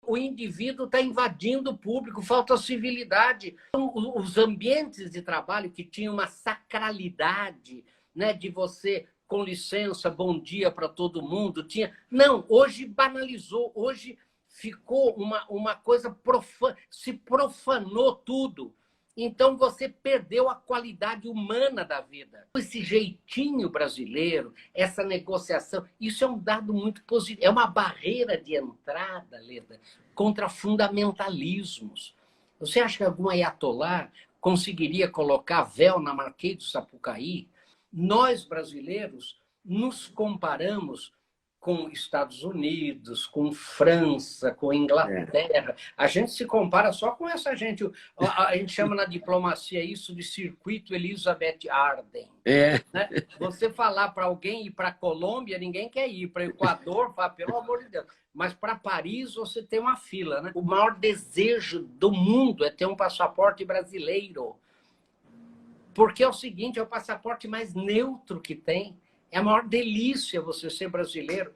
o indivíduo está invadindo o público, falta civilidade. Os ambientes de trabalho que tinham uma sacralidade, né, de você, com licença, bom dia para todo mundo, tinha... Não, hoje banalizou, hoje ficou uma coisa profana, se profanou tudo. Então, você perdeu a qualidade humana da vida. Esse jeitinho brasileiro, essa negociação, isso é um dado muito positivo. É uma barreira de entrada, Leda, contra fundamentalismos. Você acha que algum ayatolá conseguiria colocar véu na Marquês do Sapucaí? Nós, brasileiros, nos comparamos com Estados Unidos, com França, com Inglaterra. A gente se compara só com essa gente. A gente chama na diplomacia isso de circuito Elizabeth Arden. Né? Você falar para alguém ir para a Colômbia, ninguém quer ir. Para o Equador, fala, pelo amor de Deus. Mas para Paris você tem uma fila. Né? O maior desejo do mundo é ter um passaporte brasileiro. Porque é o seguinte, é o passaporte mais neutro que tem. É a maior delícia você ser brasileiro.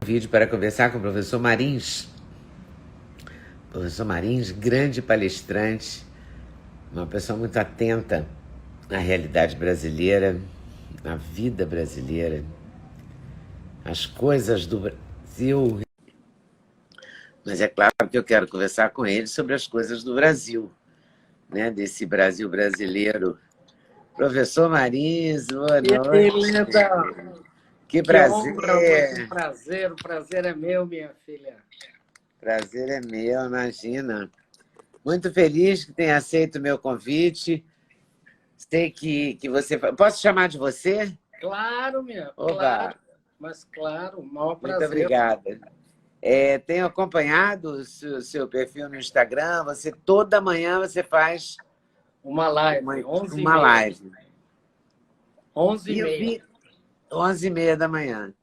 Vídeo para conversar com o professor Marins. Professor Marins, grande palestrante, uma pessoa muito atenta à realidade brasileira, à vida brasileira, às coisas do Brasil. Mas é claro que eu quero conversar com ele sobre as coisas do Brasil, né? Desse Brasil brasileiro. Professor Marins, boa noite. Que prazer. Que prazer, o prazer é meu, minha filha. Prazer é meu, imagina. Muito feliz que tenha aceito o meu convite. Sei que você... Posso chamar de você? Claro, minha. Oba. Claro. Mas claro, o maior prazer. Muito obrigada. Tenho acompanhado o seu perfil no Instagram. Você toda manhã você faz uma live, uma live. 11h30. 11h30 da manhã.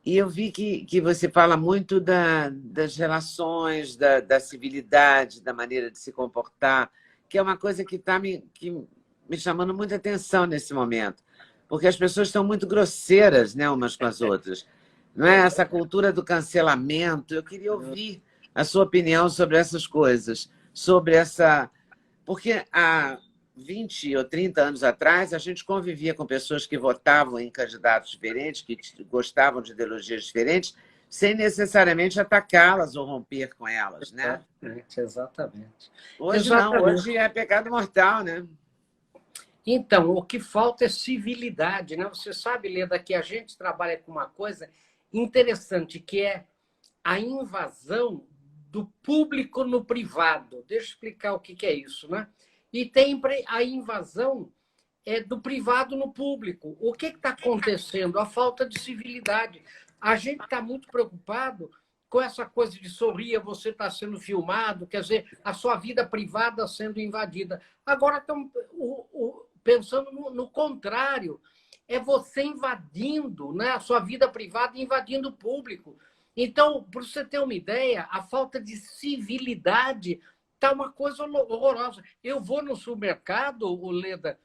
E eu vi que você fala muito das relações, da civilidade, da maneira de se comportar, que é uma coisa que está me chamando muita atenção nesse momento, porque as pessoas estão muito grosseiras, né, umas com as outras. Não é essa cultura do cancelamento. Eu queria ouvir a sua opinião sobre essas coisas, sobre essa... Porque há 20 ou 30 anos atrás, a gente convivia com pessoas que votavam em candidatos diferentes, que gostavam de ideologias diferentes, sem necessariamente atacá-las ou romper com elas, né? Exatamente. Hoje não, hoje é pecado mortal, né? Então, o que falta é civilidade, né? Você sabe, Leda, que a gente trabalha com uma coisa interessante, que é a invasão do público no privado. Deixa eu explicar o que é isso, né? E tem a invasão do privado no público. O que está acontecendo? A falta de civilidade. A gente está muito preocupado com essa coisa de sorrir, você está sendo filmado, quer dizer, a sua vida privada sendo invadida. Agora estão pensando no contrário. É você invadindo, né, a sua vida privada e invadindo o público. Então, para você ter uma ideia, a falta de civilidade está uma coisa horrorosa. Eu vou no supermercado, Leda,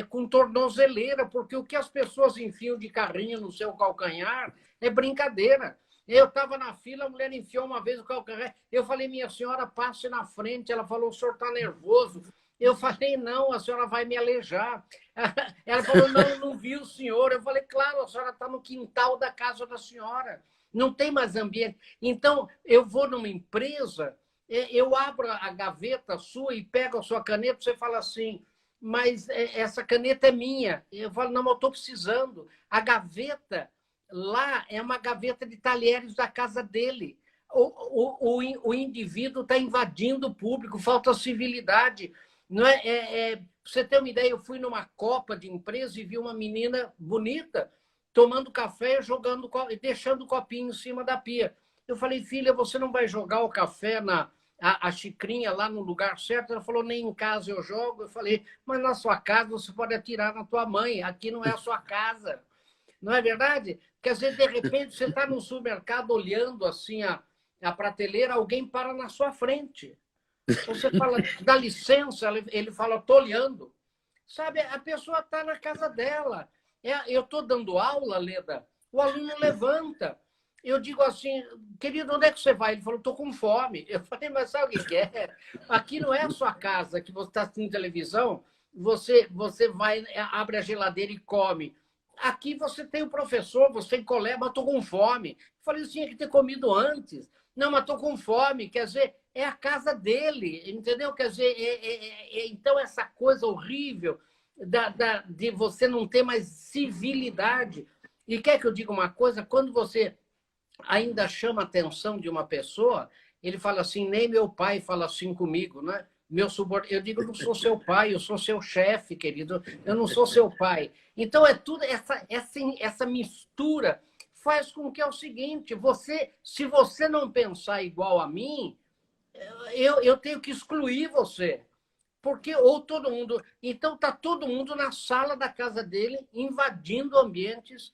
com tornozeleira, porque o que as pessoas enfiam de carrinho no seu calcanhar é brincadeira. Eu estava na fila, a mulher enfiou uma vez o calcanhar. Eu falei, minha senhora, passe na frente. Ela falou, o senhor está nervoso. Eu falei, não, a senhora vai me aleijar. Ela falou, não vi o senhor. Eu falei, claro, a senhora está no quintal da casa da senhora. Não tem mais ambiente. Então, eu vou numa empresa, eu abro a gaveta sua e pego a sua caneta, você fala assim, mas essa caneta é minha. Eu falo, não, mas eu estou precisando. A gaveta lá é uma gaveta de talheres da casa dele. O indivíduo está invadindo o público, falta civilidade. Não pra você ter uma ideia, eu fui numa copa de empresa e vi uma menina bonita tomando café, deixando o copinho em cima da pia. Eu falei, filha, você não vai jogar o café a xicrinha lá no lugar certo? Ela falou, nem em casa eu jogo. Eu falei, mas na sua casa você pode atirar na tua mãe, aqui não é a sua casa. Não é verdade? Quer dizer, de repente, você está no supermercado olhando assim a prateleira, alguém para na sua frente. Você fala, dá licença, ele fala, estou olhando. Sabe, a pessoa está na casa dela. Eu estou dando aula, Leda, o aluno levanta. Eu digo assim, querido, onde é que você vai? Ele falou, estou com fome. Eu falei, mas sabe o que é? Aqui não é a sua casa que você está assistindo televisão, você vai, abre a geladeira e come. Aqui você tem o professor, você tem colega, mas estou com fome. Eu falei, eu tinha que ter comido antes. Não, mas estou com fome. Quer dizer, é a casa dele, entendeu? Quer dizer, então essa coisa horrível de você não ter mais civilidade. E quer que eu diga uma coisa? Quando você ainda chama a atenção de uma pessoa, ele fala assim, nem meu pai fala assim comigo, né? Eu digo, eu não sou seu pai, eu sou seu chefe, querido, eu não sou seu pai. Então, é tudo essa mistura faz com que é o seguinte, se você não pensar igual a mim, eu tenho que excluir você. Porque ou todo mundo. Então, está todo mundo na sala da casa dele, invadindo ambientes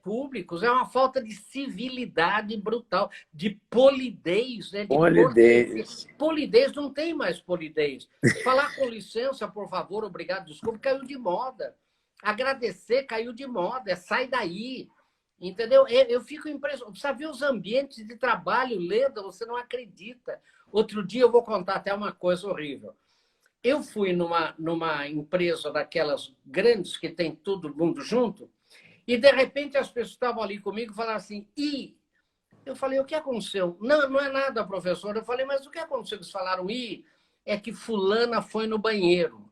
públicos. É uma falta de civilidade brutal, de polidez, né? De cortesia. Polidez. Polidez, não tem mais polidez. Falar com licença, por favor, obrigado, desculpe, caiu de moda. Agradecer caiu de moda, sai daí. Entendeu? Eu fico impressionado. Precisa ver os ambientes de trabalho, Leda, você não acredita. Outro dia eu vou contar até uma coisa horrível. Eu fui numa empresa daquelas grandes que tem todo mundo junto, e de repente as pessoas estavam ali comigo e falaram assim, eu falei, o que aconteceu? Não, não é nada, professor. Eu falei, mas o que aconteceu? Eles falaram, é que fulana foi no banheiro.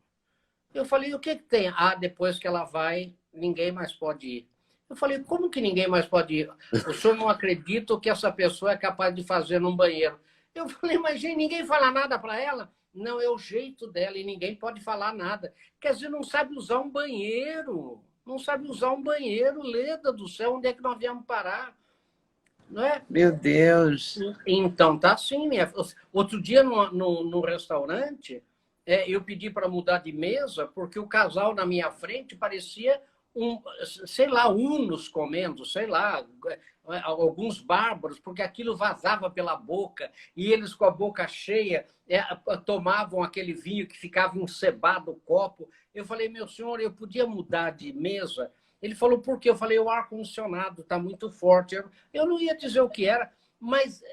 Eu falei, o que tem? Depois que ela vai, ninguém mais pode ir. Eu falei, como que ninguém mais pode ir? O senhor não acredita o que essa pessoa é capaz de fazer num banheiro. Eu falei, mas gente, ninguém fala nada para ela? Não, é o jeito dela e ninguém pode falar nada. Quer dizer, não sabe usar um banheiro. Não sabe usar um banheiro, Leda do céu, onde é que nós viemos parar? Não é? Meu Deus. Então, tá assim, Outro dia, no restaurante, eu pedi para mudar de mesa, porque o casal na minha frente parecia sei lá, unos comendo, sei lá, alguns bárbaros, porque aquilo vazava pela boca, e eles com a boca cheia tomavam aquele vinho que ficava encebado o copo. Eu falei, meu senhor, eu podia mudar de mesa? Ele falou, por quê? Eu falei, o ar-condicionado está muito forte. Eu não ia dizer o que era, mas,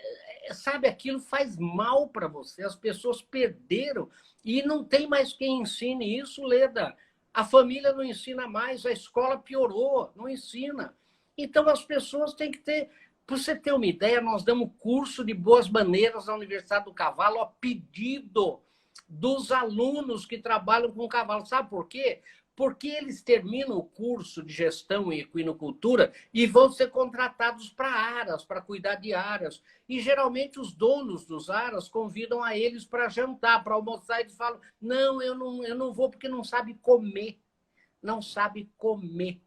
sabe, aquilo faz mal para você. As pessoas perderam e não tem mais quem ensine isso, Leda. A família não ensina mais, a escola piorou, não ensina. Então, as pessoas têm que ter... Para você ter uma ideia, nós damos curso de boas maneiras na Universidade do Cavalo a pedido dos alunos que trabalham com cavalo. Sabe por quê? Porque eles terminam o curso de gestão e equinocultura e vão ser contratados para aras, para cuidar de aras. E, geralmente, os donos dos aras convidam a eles para jantar, para almoçar. Eles falam, não, eu não vou porque não sabe comer. Não sabe comer.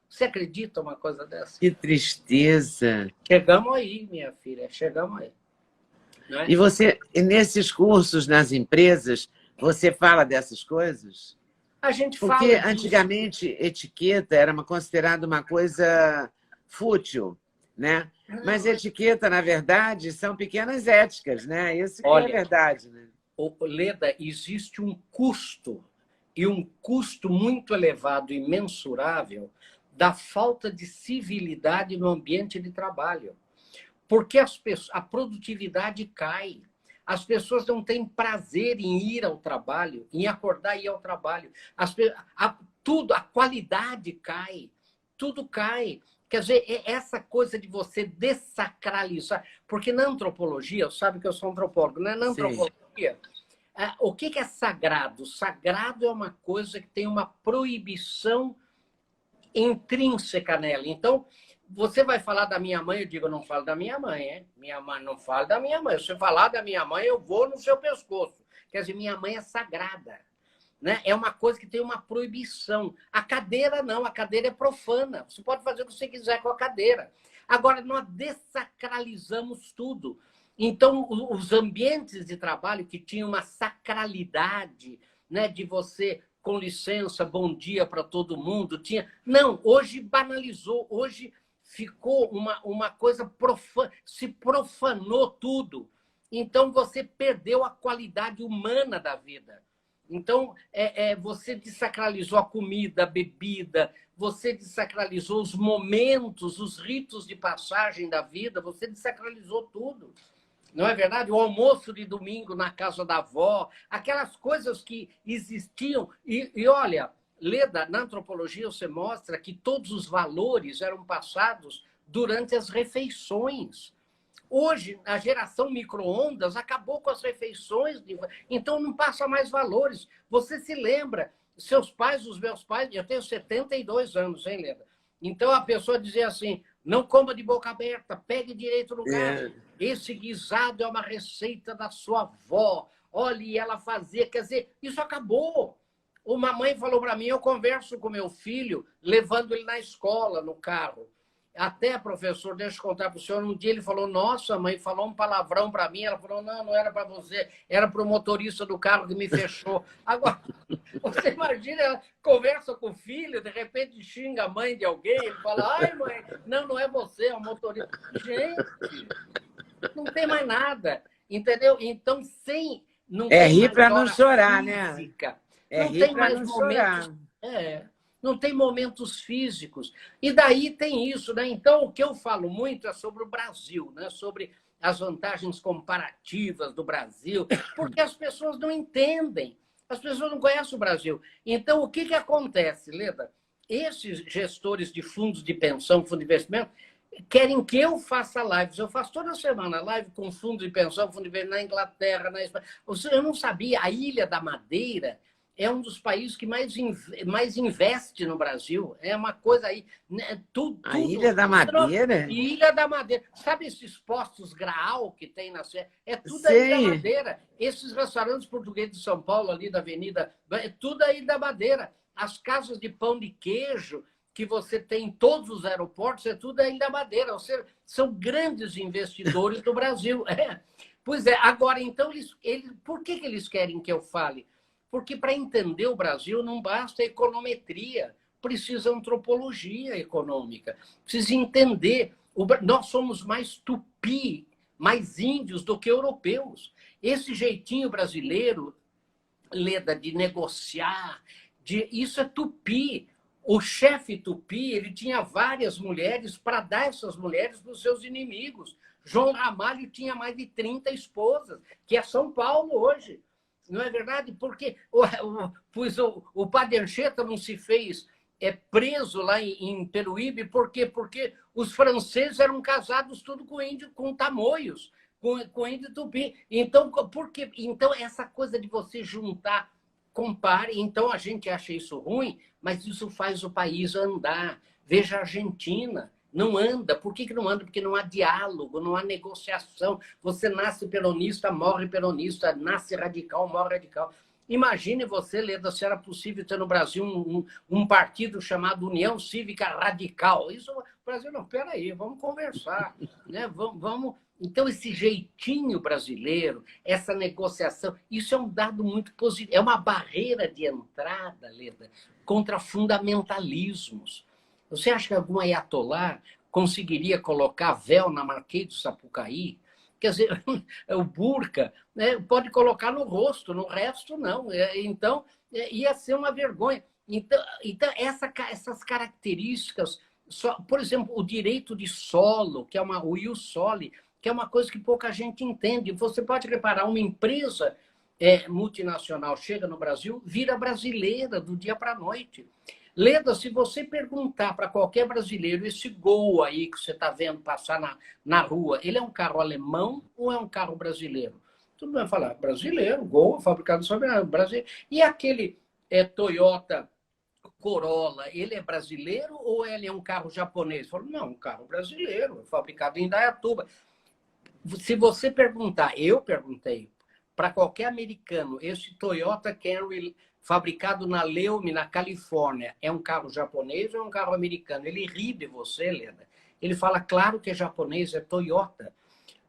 Você acredita uma coisa dessa? Que tristeza. Chegamos aí, minha filha, chegamos aí. Não é? E você, nesses cursos nas empresas, você fala dessas coisas? A gente Porque fala antigamente etiqueta era considerada uma coisa fútil, né? Mas etiqueta, na verdade, são pequenas éticas, né? Isso que é verdade, né? Leda, existe um custo, e um custo muito elevado e mensurável, da falta de civilidade no ambiente de trabalho. Porque a produtividade cai. As pessoas não têm prazer em ir ao trabalho, em acordar e ir ao trabalho. A qualidade cai, tudo cai. Quer dizer, essa coisa de você dessacralizar. Porque na antropologia, sabe que eu sou antropólogo, né? Na antropologia, o que é sagrado? Sagrado é uma coisa que tem uma proibição intrínseca nela. Então, você vai falar da minha mãe, eu digo, eu não falo da minha mãe, hein? Minha mãe não fala da minha mãe. Se você falar da minha mãe, eu vou no seu pescoço. Quer dizer, minha mãe é sagrada. Né? É uma coisa que tem uma proibição. A cadeira não, a cadeira é profana. Você pode fazer o que você quiser com a cadeira. Agora, nós dessacralizamos tudo. Então, os ambientes de trabalho que tinham uma sacralidade, né, de você, com licença, bom dia para todo mundo, tinha... Não, hoje banalizou, hoje ficou uma coisa profana, se profanou tudo. Então, você perdeu a qualidade humana da vida. Então, você desacralizou a comida, a bebida, você desacralizou os momentos, os ritos de passagem da vida, você desacralizou tudo. Não é verdade? O almoço de domingo na casa da avó, aquelas coisas que existiam. E olha, Leda, na antropologia você mostra que todos os valores eram passados durante as refeições. Hoje, a geração micro-ondas acabou com as refeições, então não passa mais valores. Você se lembra, seus pais, os meus pais, eu tenho 72 anos, hein, Leda? Então a pessoa dizia assim, não coma de boca aberta, pegue direito no garfo. Esse guisado é uma receita da sua avó. Olha, e ela fazia, quer dizer, isso acabou. Uma mãe falou para mim, eu converso com meu filho, levando ele na escola, no carro. Até, professor, deixa eu contar para o senhor, um dia ele falou, nossa, mãe, falou um palavrão para mim. Ela falou, não, não era para você, era para o motorista do carro que me fechou. Agora, você imagina, ela conversa com o filho, de repente xinga a mãe de alguém, ele fala, ai, mãe, não, não é você, é o motorista. Gente, não tem mais nada, entendeu? Então, não tem rir mais para não hora chorar, física, né? não Rir tem para mais não momentos... chorar. Não tem momentos físicos. E daí tem isso, né? Então, o que eu falo muito é sobre o Brasil, né? Sobre as vantagens comparativas do Brasil, porque as pessoas não entendem, as pessoas não conhecem o Brasil. Então, o que acontece, Leda? Esses gestores de fundos de pensão, fundo de investimento, querem que eu faça lives. Eu faço toda semana live com fundo de pensão, fundo de investimento na Inglaterra, na Espanha. Eu não sabia, a Ilha da Madeira é um dos países que mais investe no Brasil. É uma coisa aí... Né, A Ilha da Madeira? Ilha da Madeira. Sabe esses postos Graal que tem na Serra? É tudo aí da Sei. Madeira. Esses restaurantes portugueses de São Paulo, ali da Avenida... É tudo aí da Madeira. As casas de pão de queijo que você tem em todos os aeroportos, é tudo aí da Madeira. Ou seja, são grandes investidores do Brasil. Pois é. Agora, então, por que eles querem que eu fale? Porque para entender o Brasil não basta econometria, precisa antropologia econômica, precisa entender. Nós somos mais tupi, mais índios do que europeus. Esse jeitinho brasileiro, Leda, de negociar, isso é tupi. O chefe tupi, ele tinha várias mulheres para dar essas mulheres para os seus inimigos. João Ramalho tinha mais de 30 esposas, que é São Paulo hoje. Não é verdade? Porque o Padre Anchieta não se fez preso lá em Peruíbe, por quê? Porque os franceses eram casados tudo com índio, com tamoios, com índio tupi. Então, por quê? Então, essa coisa de você juntar, compare, então a gente acha isso ruim, mas isso faz o país andar. Veja a Argentina. Não anda. Por que não anda? Porque não há diálogo, não há negociação. Você nasce peronista, morre peronista. Nasce radical, morre radical. Imagine você, Leda, se era possível ter no Brasil um partido chamado União Cívica Radical. Isso, o Brasil, não, peraí, vamos conversar. Né? Vamos... Então, esse jeitinho brasileiro, essa negociação, isso é um dado muito positivo. É uma barreira de entrada, Leda, contra fundamentalismos. Você acha que algum ayatolá conseguiria colocar véu na Marquês do Sapucaí? Quer dizer, o burca, né, pode colocar no rosto, no resto não. Então, ia ser uma vergonha. Então essas características, por exemplo, o direito de solo, que é o ius soli, que é uma coisa que pouca gente entende. Você pode reparar, uma empresa multinacional chega no Brasil, vira brasileira do dia para a noite. Leda, se você perguntar para qualquer brasileiro, esse Gol aí que você está vendo passar na rua, ele é um carro alemão ou é um carro brasileiro? Todo mundo vai falar, brasileiro, Gol, fabricado só no Brasil. E aquele Toyota Corolla, ele é brasileiro ou ele é um carro japonês? Falo, não, um carro brasileiro, fabricado em Indaiatuba. Se você perguntar, eu perguntei, para qualquer americano, esse Toyota Camry fabricado na Leume, na Califórnia, é um carro japonês ou é um carro americano? Ele ri de você, Leda. Ele fala, claro que é japonês, é Toyota.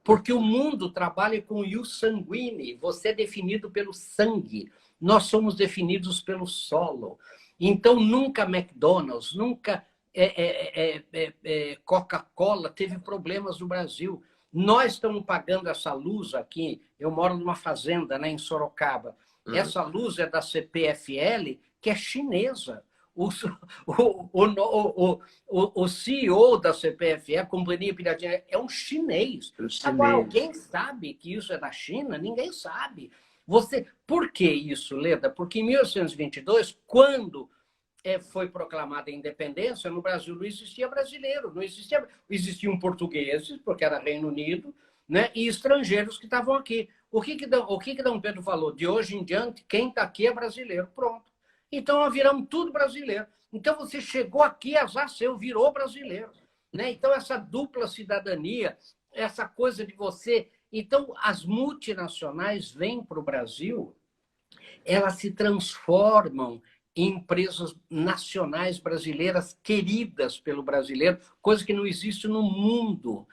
Porque o mundo trabalha com o ius sanguine. Você é definido pelo sangue. Nós somos definidos pelo solo. Então, nunca McDonald's, nunca Coca-Cola teve problemas no Brasil. Nós estamos pagando essa luz aqui. Eu moro numa fazenda, né, em Sorocaba. Essa luz é da CPFL, que é chinesa. O CEO da CPFL, Companhia Piratinha, é um chinês. Agora, alguém sabe que isso é da China? Ninguém sabe. Por que isso, Leda? Porque em 1822, quando foi proclamada a independência, no Brasil não existia brasileiro, não existia, existiam portugueses, porque era Reino Unido, né, e estrangeiros que estavam aqui. O que Dom Pedro falou? De hoje em diante, quem está aqui é brasileiro. Pronto. Então, nós viramos tudo brasileiro. Então, você chegou aqui, azar seu, virou brasileiro. Né? Então, essa dupla cidadania, essa coisa de você... Então, as multinacionais vêm para o Brasil, elas se transformam em empresas nacionais brasileiras queridas pelo brasileiro, coisa que não existe no mundo.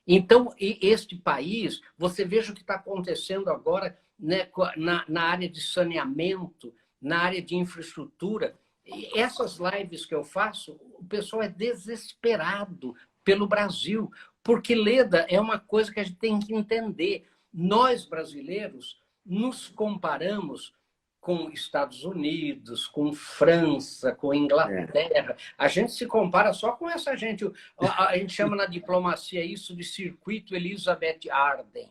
Então, este país, você veja o que está acontecendo agora, né, na área de saneamento, na área de infraestrutura. E essas lives que eu faço, o pessoal é desesperado pelo Brasil, porque, Leda, é uma coisa que a gente tem que entender. Nós, brasileiros, nos comparamos com Estados Unidos, com França, com Inglaterra. A gente se compara só com essa gente. A gente chama na diplomacia isso de circuito Elizabeth Arden.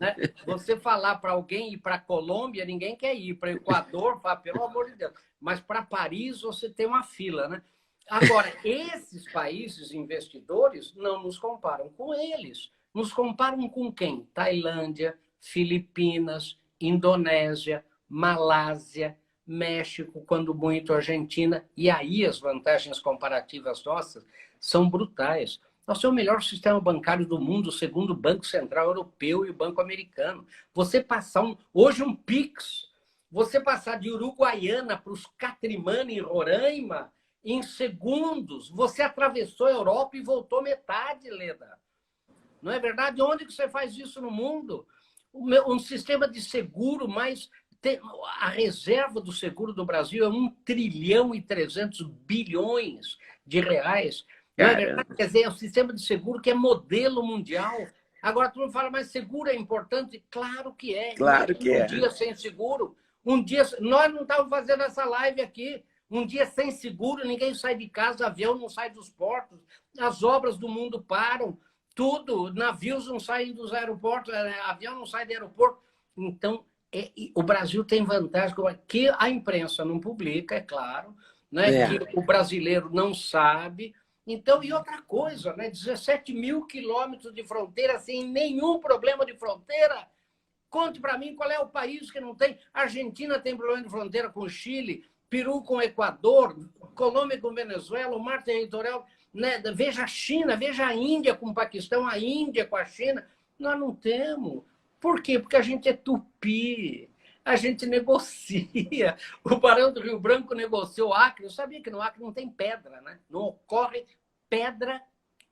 Né? Você falar para alguém ir para a Colômbia, ninguém quer ir. Para o Equador, fala, pelo amor de Deus. Mas para Paris, você tem uma fila. Né? Agora, esses países investidores não nos comparam com eles. Nos comparam com quem? Tailândia, Filipinas, Indonésia, Malásia, México, quando muito Argentina. E aí as vantagens comparativas nossas são brutais. Nós temos o melhor sistema bancário do mundo, segundo o Banco Central Europeu e o Banco Americano. Você passar hoje um Pix, você passar de Uruguaiana para os Catrimani em Roraima, em segundos, você atravessou a Europa e voltou metade, Leda. Não é verdade? Onde que você faz isso no mundo? Um sistema de seguro mais... A reserva do seguro do Brasil é 1,3 trilhão de reais. Não é verdade? Quer dizer, é um sistema de seguro que é modelo mundial. Agora, tu não fala, mas seguro é importante? Claro que é. Claro que é. Um dia sem seguro. Nós não estávamos fazendo essa live aqui. Um dia sem seguro, ninguém sai de casa, avião não sai dos portos, as obras do mundo param, tudo, navios não saem dos aeroportos, avião não sai do aeroporto. Então, o Brasil tem vantagem que a imprensa não publica, é claro, né? Que o brasileiro não sabe. Então, e outra coisa, né? 17 mil quilômetros de fronteira sem nenhum problema de fronteira. Conte para mim qual é o país que não tem. A Argentina tem problema de fronteira com o Chile, Peru com o Equador, Colômbia com Venezuela, o mar territorial. Né? Veja a China, veja a Índia com o Paquistão, a Índia com a China. Nós não temos. Por quê? Porque a gente é tupi, a gente negocia. O Barão do Rio Branco negociou o Acre. Eu sabia que no Acre não tem pedra, né? Não ocorre pedra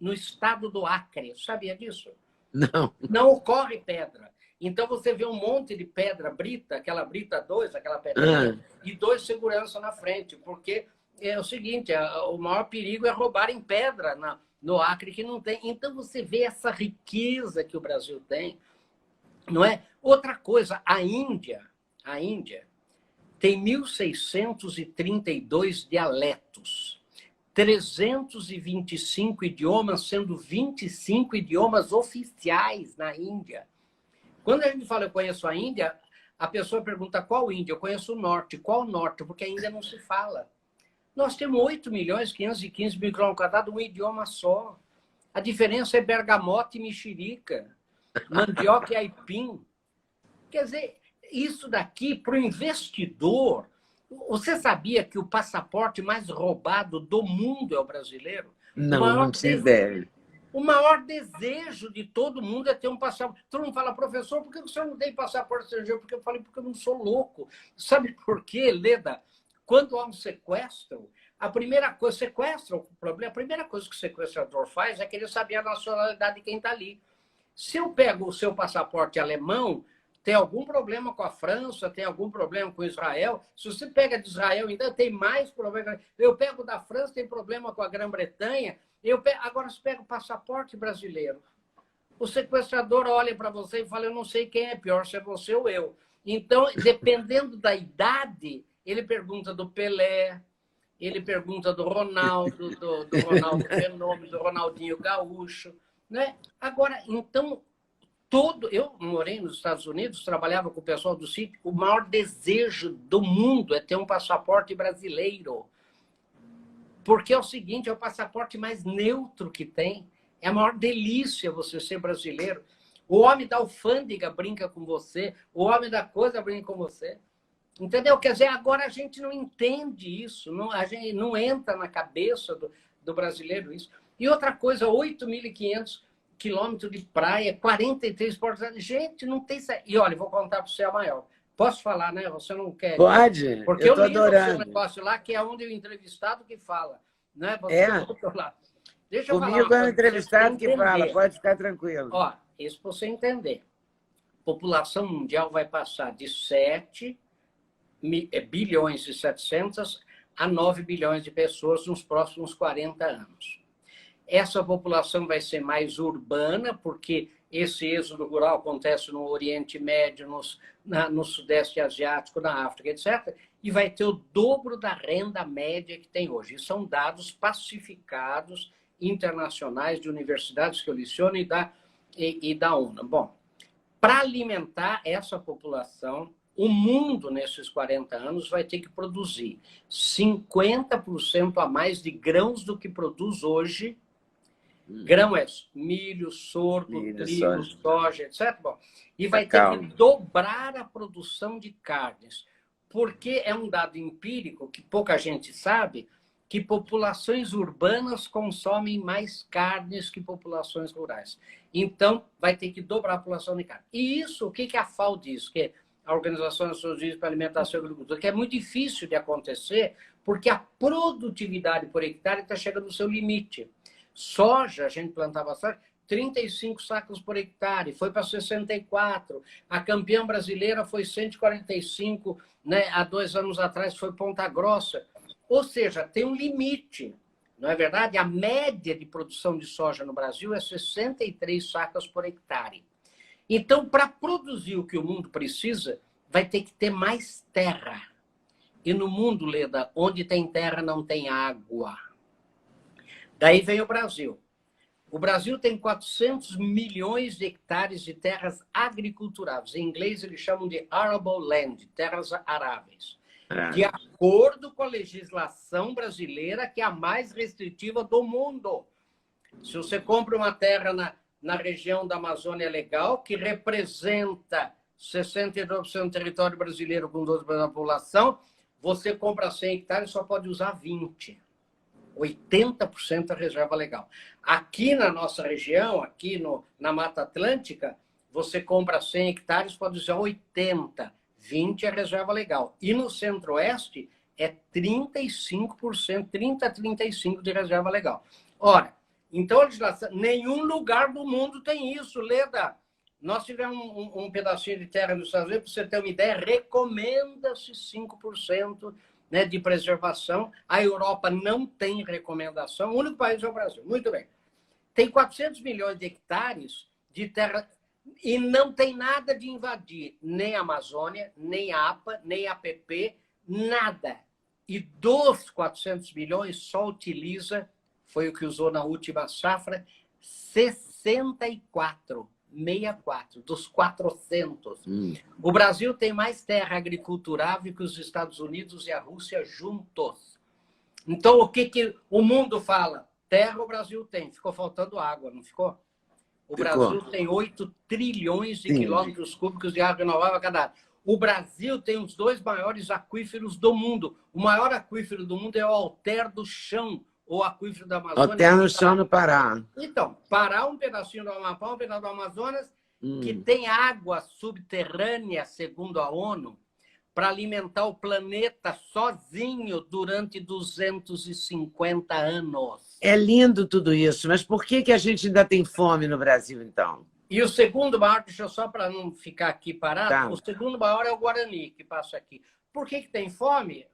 no estado do Acre. Eu sabia disso? Não. Não ocorre pedra. Então você vê um monte de pedra brita, aquela brita 2, aquela pedra, e 2 segurança na frente, porque é o seguinte, o maior perigo é roubarem pedra no Acre que não tem. Então você vê essa riqueza que o Brasil tem. Não é? Outra coisa, a Índia tem 1.632 dialetos, 325 idiomas, sendo 25 idiomas oficiais na Índia. Quando a gente fala eu conheço a Índia, a pessoa pergunta qual Índia? Eu conheço o norte. Qual norte? Porque ainda não se fala. Nós temos 8.515.000 km², um idioma só. A diferença é bergamota e mexerica. Mandioca e aipim. Quer dizer, isso daqui, para o investidor... Você sabia que o passaporte mais roubado do mundo é o brasileiro? Não tinha ideia. O maior desejo de todo mundo é ter um passaporte. Todo mundo fala, professor, por que o senhor não tem passaporte estrangeiro? Porque eu falei, porque eu não sou louco. Sabe por quê, Leda? Quando há um sequestro, a primeira coisa que o sequestrador faz é querer saber a nacionalidade de quem está ali. Se eu pego o seu passaporte alemão, tem algum problema com a França, tem algum problema com Israel. Se você pega de Israel, ainda tem mais problema. Eu pego da França, tem problema com a Grã-Bretanha. Agora, se pega o passaporte brasileiro, o sequestrador olha para você e fala, eu não sei quem é pior, se é você ou eu. Então, dependendo da idade, ele pergunta do Pelé, ele pergunta do Ronaldo, do Ronaldo Fenômeno, do Ronaldinho Gaúcho, né? Agora, então, eu morei nos Estados Unidos, trabalhava com o pessoal do sítio, o maior desejo do mundo é ter um passaporte brasileiro. Porque é o seguinte, é o passaporte mais neutro que tem. É a maior delícia você ser brasileiro. O homem da alfândega brinca com você, o homem da coisa brinca com você. Entendeu? Quer dizer, agora a gente não entende isso, a gente não entra na cabeça do brasileiro isso. E outra coisa, 8.500 quilômetros de praia, 43 portos. Gente, não tem... E olha, vou contar para você a maior. Posso falar, né? Você não quer... Pode, porque eu tô li no seu adorando. negócio lá, que é onde o entrevistado que fala. Né? Você É. Lá. Deixa eu falar uma Comigo é o coisa, entrevistado que fala, entender. pode ficar tranquilo. Ó, isso para você entender. A população mundial vai passar de 7 bilhões e 700 a 9 bilhões de pessoas nos próximos 40 anos. Essa população vai ser mais urbana, porque esse êxodo rural acontece no Oriente Médio, no Sudeste Asiático, na África, etc. E vai ter o dobro da renda média que tem hoje. Isso são dados pacificados internacionais de universidades que eu leciono e da UNA. Bom, para alimentar essa população, o mundo, nesses 40 anos, vai ter que produzir 50% a mais de grãos do que produz hoje. Grão é milho, sorgo, trigo, soja, etc. Bom, e vai ter que dobrar a produção de carnes, porque é um dado empírico que pouca gente sabe, que populações urbanas consomem mais carnes que populações rurais. Então, vai ter que dobrar a população de carne. E isso, o que a FAO diz? Que a Organização das Nações Unidas para a Alimentação e Agricultura, que é muito difícil de acontecer, porque a produtividade por hectare está chegando no seu limite. Soja, a gente plantava soja, 35 sacos por hectare, foi para 64. A campeã brasileira foi 145, né? Há 2 anos atrás foi Ponta Grossa. Ou seja, tem um limite, não é verdade? A média de produção de soja no Brasil é 63 sacas por hectare. Então, para produzir o que o mundo precisa, vai ter que ter mais terra. E no mundo, Leda, onde tem terra não tem água. Daí vem o Brasil. O Brasil tem 400 milhões de hectares de terras agriculturáveis. Em inglês, eles chamam de arable land, terras aráveis. De acordo com a legislação brasileira, que é a mais restritiva do mundo. Se você compra uma terra na região da Amazônia Legal, que representa 62% do território brasileiro com 12% da população, você compra 100 hectares e só pode usar 20. 80% da reserva legal. Aqui na nossa região, aqui na Mata Atlântica, você compra 100 hectares, pode usar 80. 20 é reserva legal. E no Centro-Oeste é 35%, 30 a 35% de reserva legal. Ora, então a legislação, nenhum lugar do mundo tem isso, Leda. Nós tivemos um pedacinho de terra nos Estados Unidos, para você ter uma ideia, recomenda-se 5%, né, de preservação. A Europa não tem recomendação, o único país é o Brasil. Muito bem. Tem 400 milhões de hectares de terra e não tem nada de invadir nem a Amazônia, nem a APA, nem a APP, nada. E dos 400 milhões só utiliza, foi o que usou na última safra, 64. 64 dos 400. O Brasil tem mais terra agriculturável que os Estados Unidos e a Rússia juntos. Então, o que o mundo fala? Terra o Brasil tem. Ficou faltando água, não ficou? O Brasil tem 8 trilhões de quilômetros cúbicos de água renovável a cada ano. O Brasil tem os 2 maiores aquíferos do mundo. O maior aquífero do mundo é o Alter do Chão, ou aquífero da Amazônia. Alter do Chão no Pará. Então, Pará, um pedacinho do Amapá, um pedaço do Amazonas, que tem água subterrânea, segundo a ONU, para alimentar o planeta sozinho durante 250 anos. É lindo tudo isso, mas por que a gente ainda tem fome no Brasil, então? E o segundo maior, deixa eu só para não ficar aqui parado, Tá. O segundo maior é o Guarani, que passa aqui. Por que tem fome?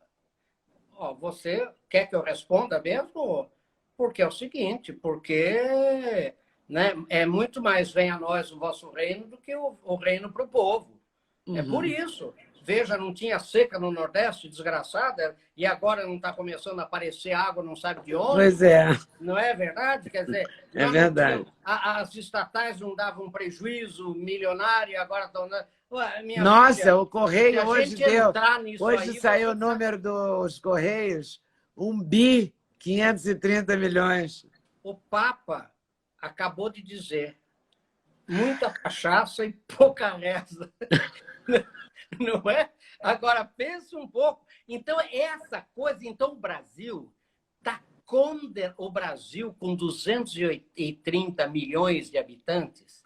Você quer que eu responda mesmo? Porque é o seguinte, porque, né, é muito mais vem a nós o vosso reino do que o reino para o povo. É por isso. Veja, não tinha seca no Nordeste, desgraçada, e agora não está começando a aparecer água, não sabe de onde. Pois é. Não é verdade? Quer dizer, É verdade. As estatais não davam um prejuízo milionário, agora estão... Minha Nossa, filha, o Correio hoje deu. Hoje aí, saiu o número dos Correios, 1.530 bilhões. O Papa acabou de dizer: muita cachaça e pouca reza. Não é? Agora, pensa um pouco. Então, essa coisa... Então, o Brasil está o Brasil, com 230 milhões de habitantes,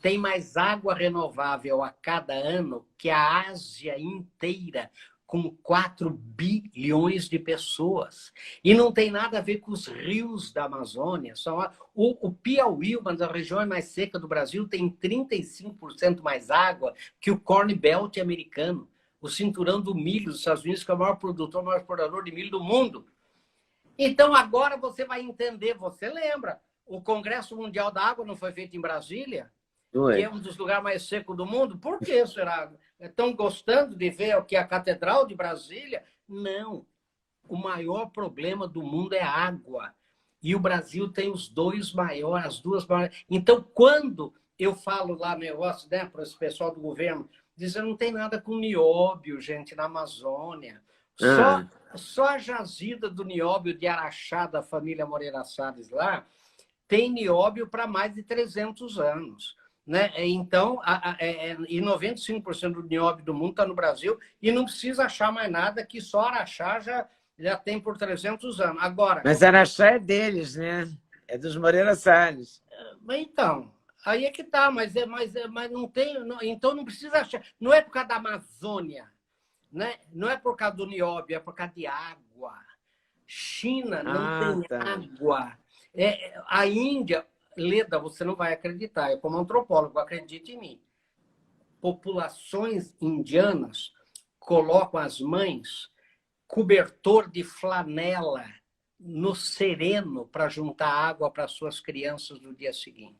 tem mais água renovável a cada ano que a Ásia inteira, com 4 bilhões de pessoas. E não tem nada a ver com os rios da Amazônia. O Piauí, uma das regiões mais secas do Brasil, tem 35% mais água que o Corn Belt americano, o cinturão do milho dos Estados Unidos, que é o maior produtor, o maior exportador de milho do mundo. Então, agora você vai entender, você lembra, o Congresso Mundial da Água não foi feito em Brasília? Que é um dos lugares mais secos do mundo? Por que será? Estão gostando de ver o que é a Catedral de Brasília? Não. O maior problema do mundo é a água. E o Brasil tem os dois maiores, as duas maiores. Então, quando eu falo lá no negócio, né, para esse pessoal do governo, dizendo não tem nada com nióbio, gente, na Amazônia. Só a jazida do nióbio de Araxá, da família Moreira Salles lá, tem nióbio para mais de 300 anos. Né? Então, e 95% do nióbio do mundo está no Brasil e não precisa achar mais nada, que só Araxá já tem por 300 anos. Agora, mas Araxá é deles, né? É dos Moreira Salles. Então, aí é que tá, mas não tem... Então, não precisa achar... Não é por causa da Amazônia, né? Não é por causa do nióbio, é por causa de água. China não tem água. A Índia... Leda, você não vai acreditar, eu como antropólogo, acredite em mim. Populações indianas colocam as mães cobertor de flanela no sereno para juntar água para suas crianças no dia seguinte.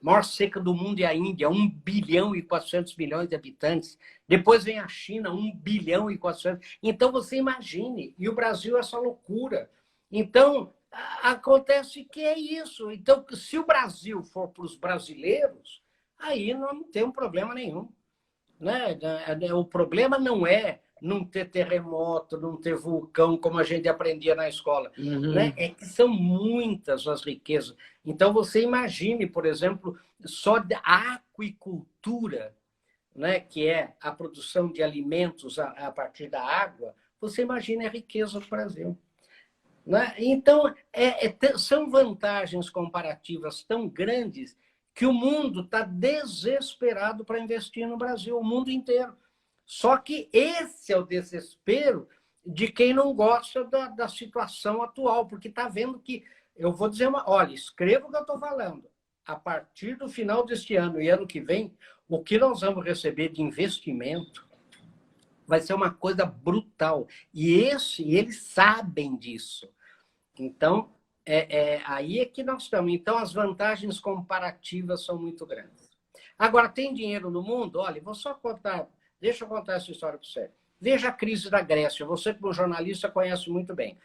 A maior seca do mundo é a Índia, 1 bilhão e 400 milhões de habitantes. Depois vem a China, 1 bilhão e 400. Então, você imagine, e o Brasil é essa loucura. Então, acontece que é isso. Então, se o Brasil for para os brasileiros, aí não tem problema nenhum. Né? O problema não é não ter terremoto, não ter vulcão, como a gente aprendia na escola. Né? É que são muitas as riquezas. Então, você imagine, por exemplo, só da aquicultura, né? Que é a produção de alimentos a partir da água, você imagine a riqueza do Brasil. Né? Então, são vantagens comparativas tão grandes que o mundo está desesperado para investir no Brasil, o mundo inteiro. Só que esse é o desespero de quem não gosta da situação atual, porque está vendo que... Eu vou dizer olha, escreva o que eu estou falando. A partir do final deste ano e ano que vem, o que nós vamos receber de investimento vai ser uma coisa brutal. E eles sabem disso. Então, aí é que nós estamos. Então, as vantagens comparativas são muito grandes. Agora, tem dinheiro no mundo? Olha, vou só contar, deixa eu contar essa história para você. Veja a crise da Grécia. Você, como jornalista, conhece muito bem.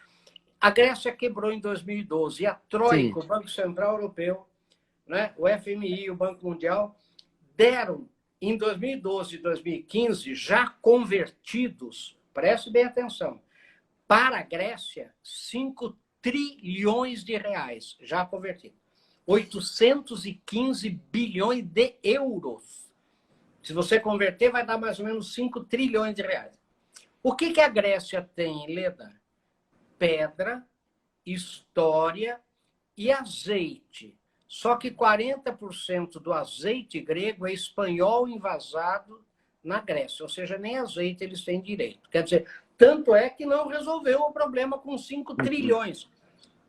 A Grécia quebrou em 2012 e a Troika, o Banco Central Europeu, né, o FMI, o Banco Mundial, deram em 2012 e 2015, já convertidos, preste bem atenção, para a Grécia, 5 trilhões de reais, já convertidos. 815 bilhões de euros. Se você converter, vai dar mais ou menos 5 trilhões de reais. O que a Grécia tem, Leda? Pedra, história e azeite. Só que 40% do azeite grego é espanhol envasado na Grécia, ou seja, nem azeite eles têm direito. Quer dizer, tanto é que não resolveu o problema com 5 trilhões.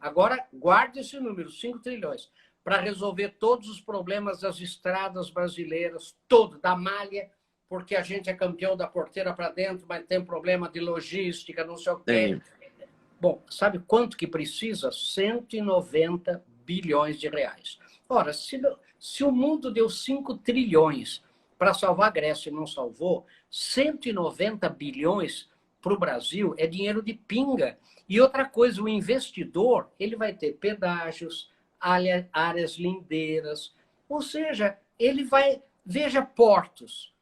Agora, guarde esse número, 5 trilhões, para resolver todos os problemas das estradas brasileiras, da malha, porque a gente é campeão da porteira para dentro, mas tem problema de logística, não sei o quê. Bom, sabe quanto que precisa? 190 bilhões de reais. Ora, se o mundo deu 5 trilhões para salvar a Grécia e não salvou, 190 bilhões para o Brasil é dinheiro de pinga. E outra coisa, o investidor ele vai ter pedágios, áreas lindeiras, ou seja, ele vai... Veja portos.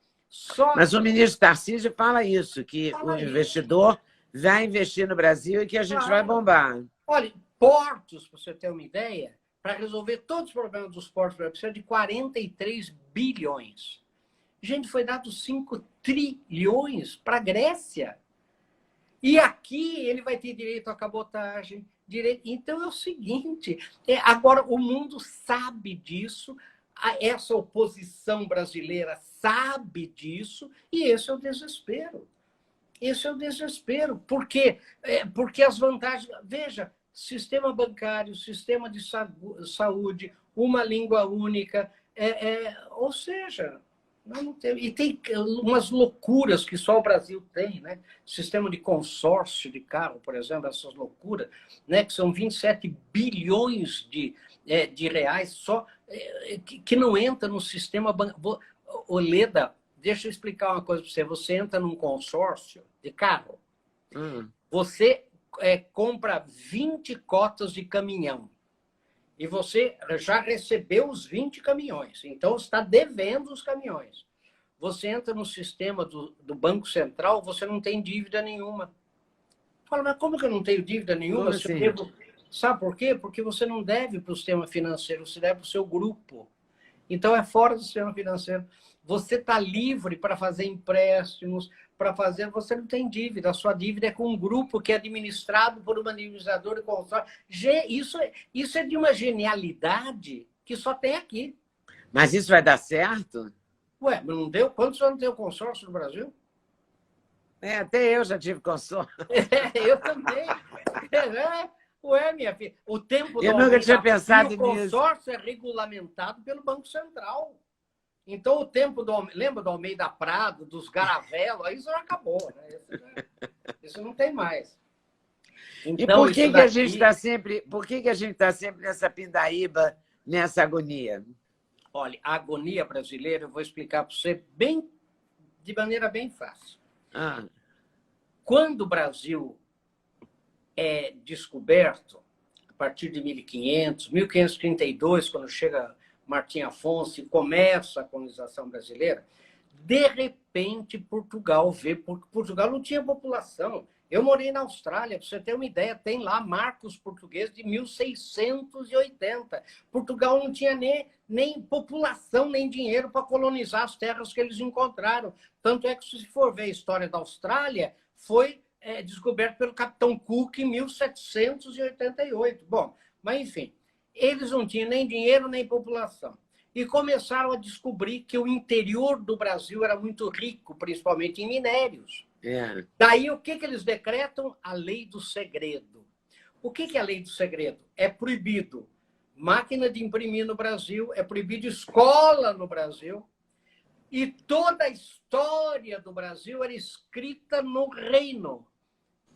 Mas o ministro Tarcísio fala isso, que o investidor vai investir no Brasil e que a gente vai bombar. Olha, portos, para você ter uma ideia, para resolver todos os problemas dos portos, precisa de 43 bilhões. Gente, foi dado 5 trilhões para a Grécia. E aqui ele vai ter direito à cabotagem. Então é o seguinte, agora o mundo sabe disso, essa oposição brasileira sabe disso, e esse é o desespero. Esse é o desespero. Por quê? Porque as vantagens... Veja, sistema bancário, sistema de saúde, uma língua única, ou seja... Não tem, e tem umas loucuras que só o Brasil tem, né? Sistema de consórcio de carro, por exemplo, essas loucuras, né? Que são 27 bilhões de reais só, que não entra no sistema bancário. Leda, deixa eu explicar uma coisa para você. Você entra num consórcio de carro, você compra 20 cotas de caminhão. E você já recebeu os 20 caminhões. Então, você está devendo os caminhões. Você entra no sistema do Banco Central, você não tem dívida nenhuma. Fala, mas como que eu não tenho dívida nenhuma? Assim? Sabe por quê? Porque você não deve para o sistema financeiro, você deve para o seu grupo. Então, é fora do sistema financeiro. Você está livre para fazer empréstimos, para fazer... Você não tem dívida. A sua dívida é com um grupo que é administrado por um administrador de consórcio. Isso é de uma genialidade que só tem aqui. Mas isso vai dar certo? Ué, mas não deu? Quantos anos tem o consórcio no Brasil? Até eu já tive consórcio. Eu também. Ué, minha filha, o tempo eu nunca tinha pensado nisso. O consórcio é regulamentado pelo Banco Central. Então, o tempo lembra do Almeida Prado, dos Garavello, aí isso já acabou, né? Isso não tem mais. Então, e por que, que a gente está sempre, nessa pindaíba, nessa agonia? Olha, a agonia brasileira, eu vou explicar para você de maneira bem fácil. Quando o Brasil é descoberto, a partir de 1500, 1532, quando chega Martim Afonso e começa a colonização brasileira, de repente Portugal vê, porque Portugal não tinha população. Eu morei na Austrália, para você ter uma ideia, tem lá marcos portugueses de 1680. Portugal não tinha nem população, nem dinheiro para colonizar as terras que eles encontraram. Tanto é que, se for ver a história da Austrália, foi descoberto pelo Capitão Cook em 1788. Bom, mas enfim, eles não tinham nem dinheiro nem população. E começaram a descobrir que o interior do Brasil era muito rico, principalmente em minérios. Daí, o que eles decretam? A lei do segredo. O que é a lei do segredo? É proibido máquina de imprimir no Brasil, é proibido escola no Brasil, e toda a história do Brasil era escrita no Reino,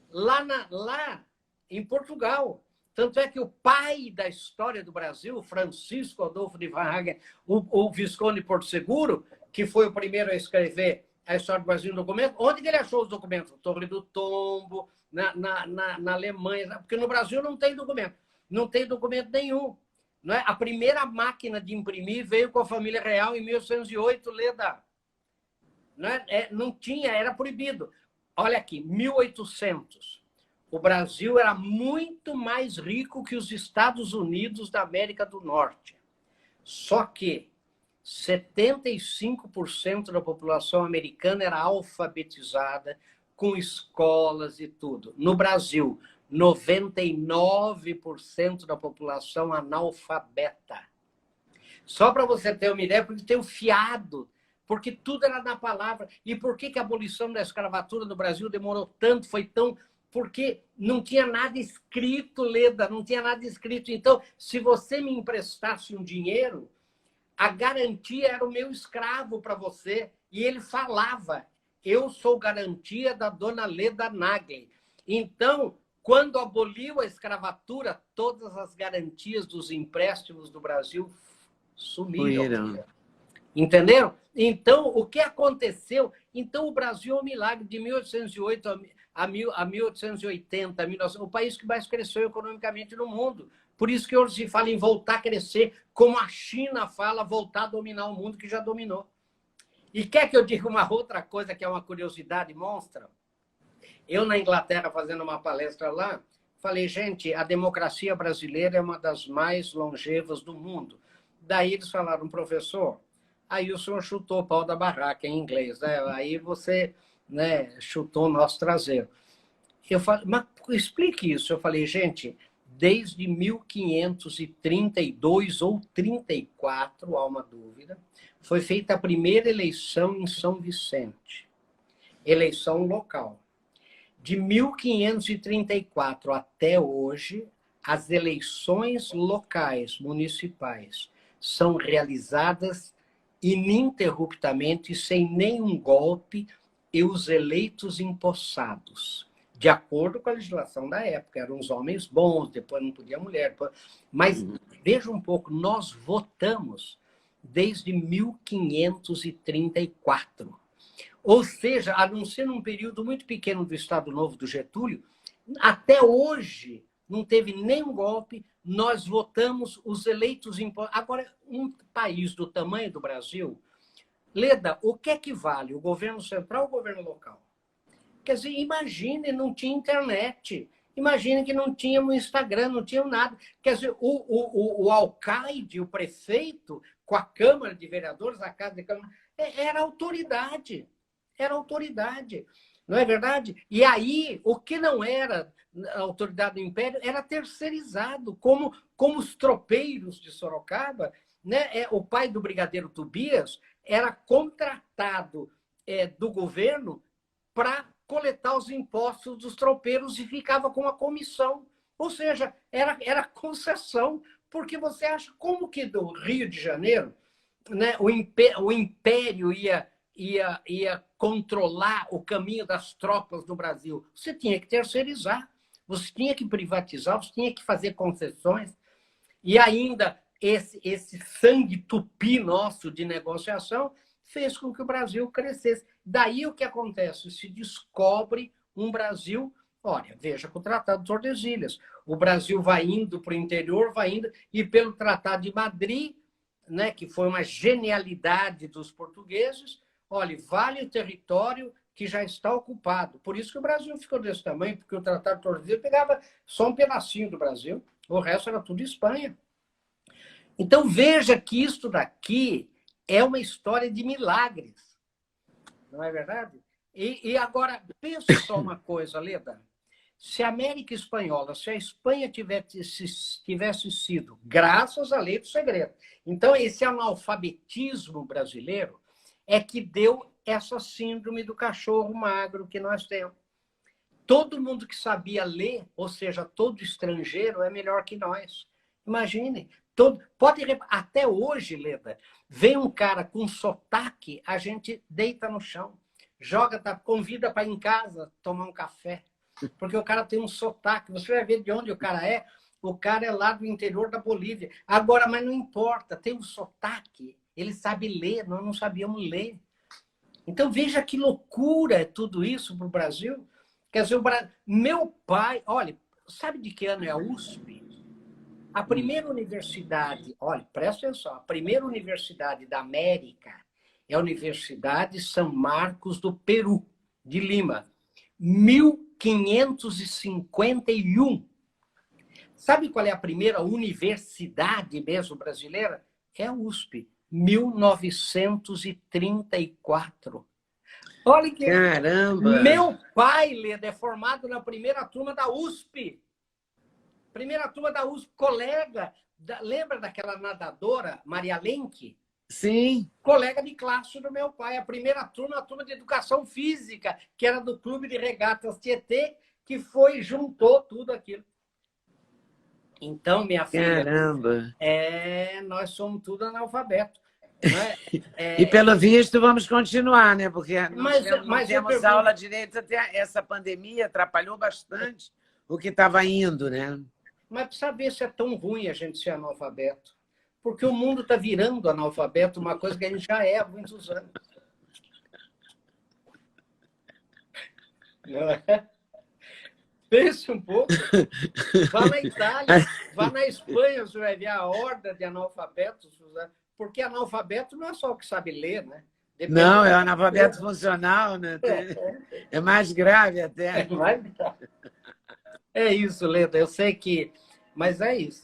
lá em Portugal. Tanto é que o pai da história do Brasil, Francisco Adolfo de Vargas, o Visconde de Porto Seguro, que foi o primeiro a escrever a história do Brasil no documento, onde que ele achou os documentos? Torre do Tombo, na Alemanha, porque no Brasil não tem documento. Não tem documento nenhum. Não é? A primeira máquina de imprimir veio com a família real em 1808, Leda. Não tinha, era proibido. Olha aqui, 1800. O Brasil era muito mais rico que os Estados Unidos da América do Norte. Só que 75% da população americana era alfabetizada, com escolas e tudo. No Brasil, 99% da população analfabeta. Só para você ter uma ideia, porque tem o fiado, porque tudo era na palavra. E por que a abolição da escravatura no Brasil demorou tanto, foi tão... Porque não tinha nada escrito, Leda, não tinha nada escrito. Então, se você me emprestasse um dinheiro, a garantia era o meu escravo para você. E ele falava, eu sou garantia da dona Leda Nagli. Então, quando aboliu a escravatura, todas as garantias dos empréstimos do Brasil sumiram. Entenderam? Então, o que aconteceu? Então, o Brasil é um milagre de 1808 a 1880, 1900, o país que mais cresceu economicamente no mundo. Por isso que hoje se fala em voltar a crescer, como a China fala, voltar a dominar o mundo que já dominou. E quer que eu diga uma outra coisa que é uma curiosidade monstra? Eu, na Inglaterra, fazendo uma palestra lá, falei, gente, a democracia brasileira é uma das mais longevas do mundo. Daí eles falaram, professor, aí o senhor chutou o pau da barraca em inglês, né? Aí você, né, chutou o nosso traseiro. Eu falei, mas explique isso. Eu falei, gente, desde 1532 ou 34, há uma dúvida, foi feita a primeira eleição em São Vicente, eleição local. De 1534 até hoje, as eleições locais, municipais, são realizadas ininterruptamente, sem nenhum golpe, e os eleitos empossados, de acordo com a legislação da época. Eram os homens bons, depois não podia mulher. Mas, veja um pouco, nós votamos desde 1534. Ou seja, a não ser num período muito pequeno do Estado Novo do Getúlio, até hoje não teve nenhum golpe, nós votamos os eleitos impostos. Agora, um país do tamanho do Brasil, Leda, o que é que vale? O governo central ou o governo local? Quer dizer, imagine, não tinha internet. Imagine que não tínhamos Instagram, não tinha nada. Quer dizer, o alcaide, o prefeito, com a Câmara de Vereadores, a Casa de Câmara, era autoridade. Era autoridade. Não é verdade? E aí, o que não era a autoridade do Império era terceirizado, como os tropeiros de Sorocaba, né? O pai do brigadeiro Tobias era contratado do governo para coletar os impostos dos tropeiros e ficava com a comissão. Ou seja, era concessão, porque você acha como que do Rio de Janeiro, né, o império ia controlar o caminho das tropas do Brasil? Você tinha que terceirizar, você tinha que privatizar, você tinha que fazer concessões. E ainda esse sangue tupi nosso de negociação fez com que o Brasil crescesse. Daí o que acontece? Se descobre um Brasil... Olha, veja com o Tratado de Tordesilhas. O Brasil vai indo para o interior, vai indo, e pelo Tratado de Madrid, né, que foi uma genialidade dos portugueses, olha, vale o território que já está ocupado. Por isso que o Brasil ficou desse tamanho, porque o Tratado de Tordesilhas pegava só um pedacinho do Brasil, o resto era tudo Espanha. Então, veja que isto daqui é uma história de milagres. Não é verdade? E agora, pensa só uma coisa, Leda. Se a América Espanhola, se a Espanha tivesse sido, graças à lei do segredo. Então, esse analfabetismo brasileiro é que deu essa síndrome do cachorro magro que nós temos. Todo mundo que sabia ler, ou seja, todo estrangeiro, é melhor que nós. Imagine. Até hoje, Leda, vem um cara com sotaque, a gente deita no chão, convida para ir em casa tomar um café, porque o cara tem um sotaque. Você vai ver de onde o cara é. O cara é lá do interior da Bolívia. Agora, mas não importa, tem um sotaque, ele sabe ler, nós não sabíamos ler. Então, veja que loucura é tudo isso para o Brasil. Quer dizer, meu pai... Olha, sabe de que ano é a USP? A primeira universidade... Olha, presta atenção. A primeira universidade da América é a Universidade São Marcos do Peru, de Lima. 1551. Sabe qual é a primeira universidade mesmo brasileira? É a USP, 1934. Olha que... Caramba! Meu pai, Leda, é formado na primeira turma da USP. Primeira turma da USP, colega. Lembra daquela nadadora, Maria Lenk? Sim. Colega de classe do meu pai. A primeira turma, a turma de educação física, que era do Clube de Regatas Tietê, que juntou tudo aquilo. Então, minha filha... Caramba! Nós somos tudo analfabeto. E pelo visto vamos continuar, né? Porque Mas temos aula direito, até essa pandemia atrapalhou bastante o que estava indo, né? Mas precisa ver se é tão ruim a gente ser analfabeto. Porque o mundo está virando analfabeto, uma coisa que a gente já é há muitos anos. Não é? Pense um pouco. Vá na Itália, vá na Espanha, você vai ver a horda de analfabetos, porque analfabeto não é só o que sabe ler, né? Depende não, é analfabeto funcional, né? É mais grave até. É isso, Leda, eu sei que... Mas é isso.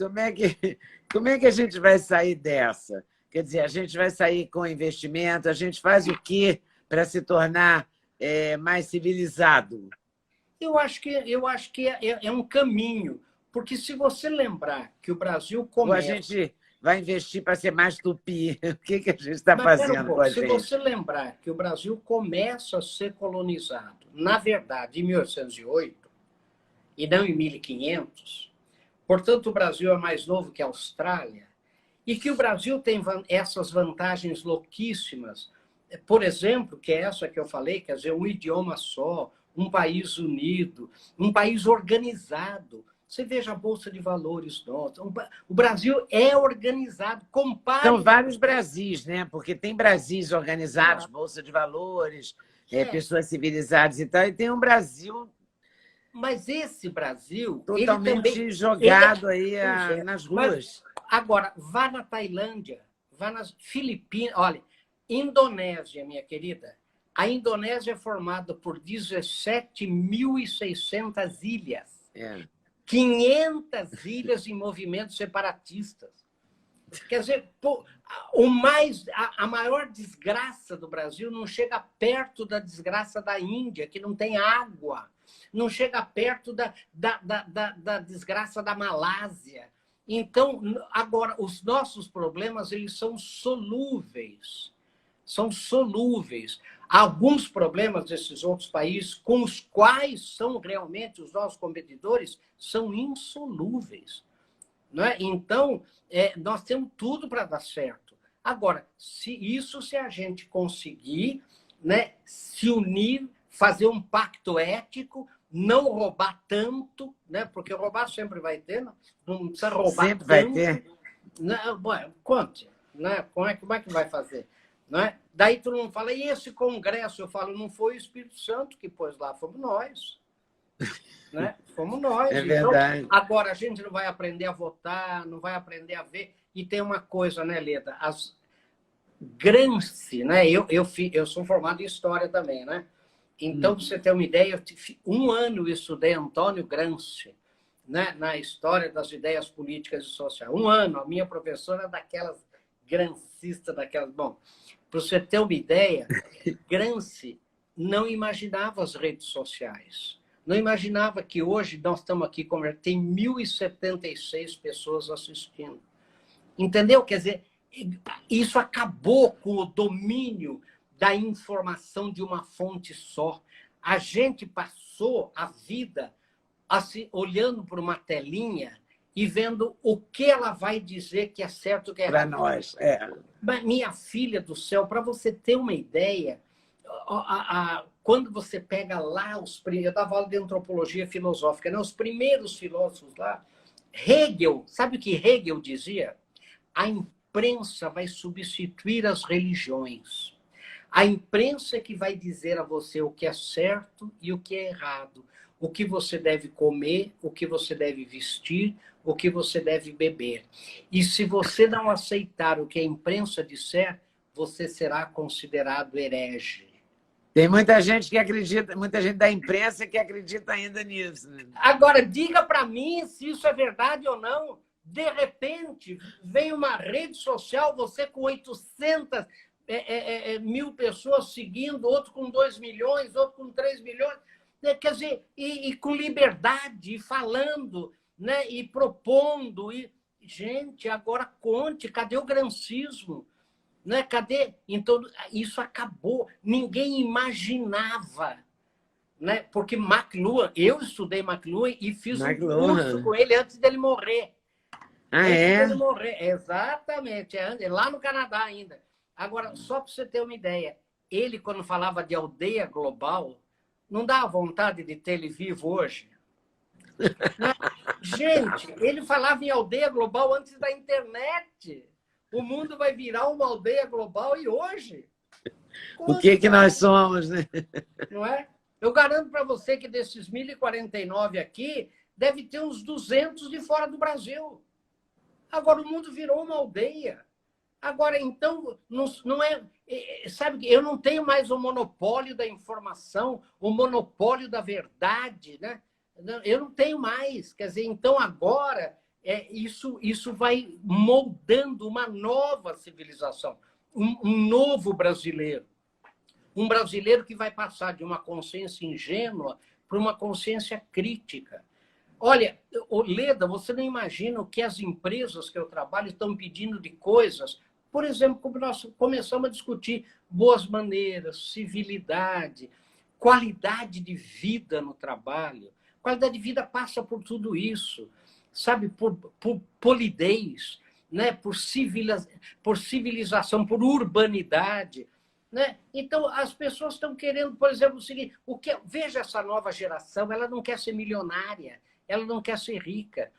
Como é que a gente vai sair dessa? Quer dizer, a gente vai sair com investimento, a gente faz o quê para se tornar mais civilizado? Eu acho que é um caminho, porque se você lembrar que o Brasil começa... Ou a gente vai investir para ser mais tupi? O que a gente está fazendo com a gente? Se você lembrar que o Brasil começa a ser colonizado, na verdade, em 1808, e não em 1500, portanto, o Brasil é mais novo que a Austrália, e que o Brasil tem essas vantagens louquíssimas, por exemplo, que é essa que eu falei, quer dizer, um idioma só, um país unido, um país organizado. Você veja a Bolsa de Valores nossa. O Brasil é organizado. Compare... São vários Brasis, né? Porque tem Brasis organizados, Bolsa de Valores, pessoas civilizadas e tal, e tem um Brasil... Mas esse Brasil... totalmente também, jogado aí nas ruas. Mas, agora, vá na Tailândia, vá nas Filipinas... Olha, Indonésia, minha querida, a Indonésia é formada por 17.600 ilhas. 500 ilhas em movimentos separatistas. Quer dizer, a maior desgraça do Brasil não chega perto da desgraça da Índia, que não tem água. Não chega perto da desgraça da Malásia. Então, agora, os nossos problemas eles são solúveis. São solúveis. Alguns problemas desses outros países, com os quais são realmente os nossos competidores, são insolúveis. Não é? Então, nós temos tudo para dar certo. Agora, se a gente conseguir, né, se unir, fazer um pacto ético, não roubar tanto, né, porque roubar sempre vai ter, não precisa roubar sempre tanto. Vai ter. Não, conte, né? Como é que vai fazer? Não é? Daí todo mundo fala, e esse congresso? Eu falo, não foi o Espírito Santo que pôs lá, fomos nós. Né? Fomos nós. É verdade. Então, agora, a gente não vai aprender a votar, não vai aprender a ver. E tem uma coisa, né, Leda? As Gramsci, né? Eu sou formado em História também, né? Então, pra você ter uma ideia, um ano eu estudei Antônio Gramsci, né? Na História das Ideias Políticas e Sociais. Um ano. A minha professora é daquelas gramscistas, daquelas... Bom, para você ter uma ideia, Gramsci não imaginava as redes sociais. Não imaginava que hoje nós estamos aqui, tem 1.076 pessoas assistindo. Entendeu? Quer dizer, isso acabou com o domínio da informação de uma fonte só. A gente passou a vida assim, olhando para uma telinha e vendo o que ela vai dizer que é certo, que é errado. Para nós, Mas, minha filha do céu, para você ter uma ideia, quando você pega lá eu dava aula de antropologia filosófica, né? Os primeiros filósofos lá, Hegel, sabe o que Hegel dizia? A imprensa vai substituir as religiões. A imprensa é que vai dizer a você o que é certo e o que é errado, o que você deve comer, o que você deve vestir, o que você deve beber. E se você não aceitar o que a imprensa disser, você será considerado herege. Tem muita gente que acredita, muita gente da imprensa que acredita ainda nisso. Né? Agora, diga para mim se isso é verdade ou não. De repente, vem uma rede social, você com 800 mil pessoas seguindo, outro com 2 milhões, outro com 3 milhões. Quer dizer, e com liberdade, e falando, né, e propondo. Gente, agora conte, cadê o gramscismo? Né? Cadê? Então, isso acabou. Ninguém imaginava. Né? Porque McLuhan, eu estudei McLuhan e fiz um curso com ele antes dele morrer. Antes dele morrer, exatamente. Lá no Canadá ainda. Agora, só para você ter uma ideia, ele, quando falava de aldeia global, não dá vontade de ter ele vivo hoje? Gente, ele falava em aldeia global antes da internet. o mundo vai virar uma aldeia global e hoje? O que nós somos, né? Não é? Eu garanto para você que desses 1.049 aqui, deve ter uns 200 de fora do Brasil. Agora, o mundo virou uma aldeia. Agora, então, não é... Sabe, eu não tenho mais o monopólio da informação, o monopólio da verdade, né? Eu não tenho mais. Quer dizer, então, agora, isso vai moldando uma nova civilização, um novo brasileiro. Um brasileiro que vai passar de uma consciência ingênua para uma consciência crítica. Olha, Leda, você não imagina o que as empresas que eu trabalho estão pedindo de coisas. Por exemplo, como nós começamos a discutir boas maneiras, civilidade, qualidade de vida no trabalho. Qualidade de vida passa por tudo isso, sabe? Por polidez, né? Por civilização, por urbanidade. Né? Então, as pessoas estão querendo, por exemplo, o seguinte, veja essa nova geração, ela não quer ser milionária, ela não quer ser rica.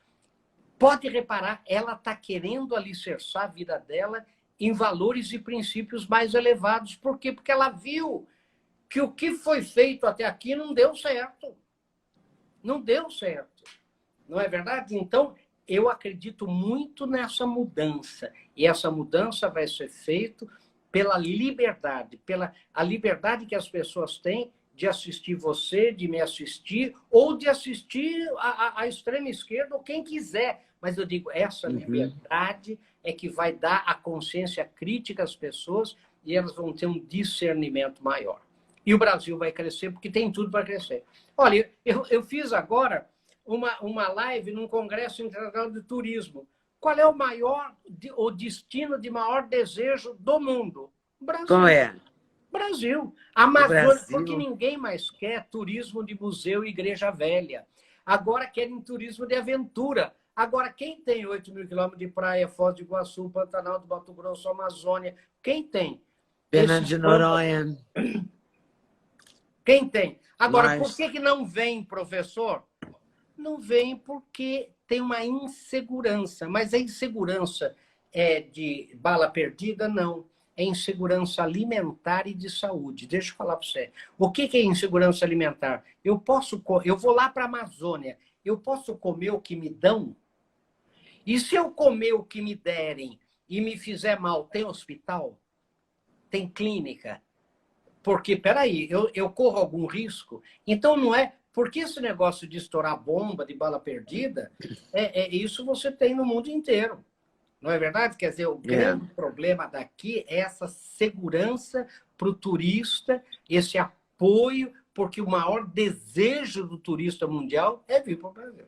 Pode reparar, ela está querendo alicerçar a vida dela em valores e princípios mais elevados. Por quê? Porque ela viu que o que foi feito até aqui não deu certo. Não deu certo. Não é verdade? Então, eu acredito muito nessa mudança. E essa mudança vai ser feita pela liberdade, a liberdade que as pessoas têm de assistir você, de me assistir, ou de assistir a extrema esquerda, ou quem quiser. Mas eu digo, essa liberdade é que vai dar a consciência crítica às pessoas e elas vão ter um discernimento maior. E o Brasil vai crescer, porque tem tudo para crescer. Olha, eu fiz agora uma live num congresso internacional de turismo. Qual é o destino de maior desejo do mundo? Brasil. Qual é? Brasil. Amazônia, porque ninguém mais quer turismo de museu e igreja velha. Agora querem turismo de aventura. Agora, quem tem 8.000 quilômetros de praia, Foz do Iguaçu, Pantanal do Mato Grosso, Amazônia? Quem tem? Fernando de Noronha. Quem tem? Agora, por que não vem, professor? Não vem porque tem uma insegurança. Mas a insegurança é de bala perdida? Não. É insegurança alimentar e de saúde. Deixa eu falar para você. O que é insegurança alimentar? Eu vou lá para a Amazônia, eu posso comer o que me dão? E se eu comer o que me derem e me fizer mal, tem hospital? Tem clínica? Porque, peraí, eu corro algum risco? Então, não é... Porque esse negócio de estourar bomba, de bala perdida, isso você tem no mundo inteiro. Não é verdade? Quer dizer, o grande problema daqui é essa segurança para o turista, esse apoio, porque o maior desejo do turista mundial é vir para o Brasil.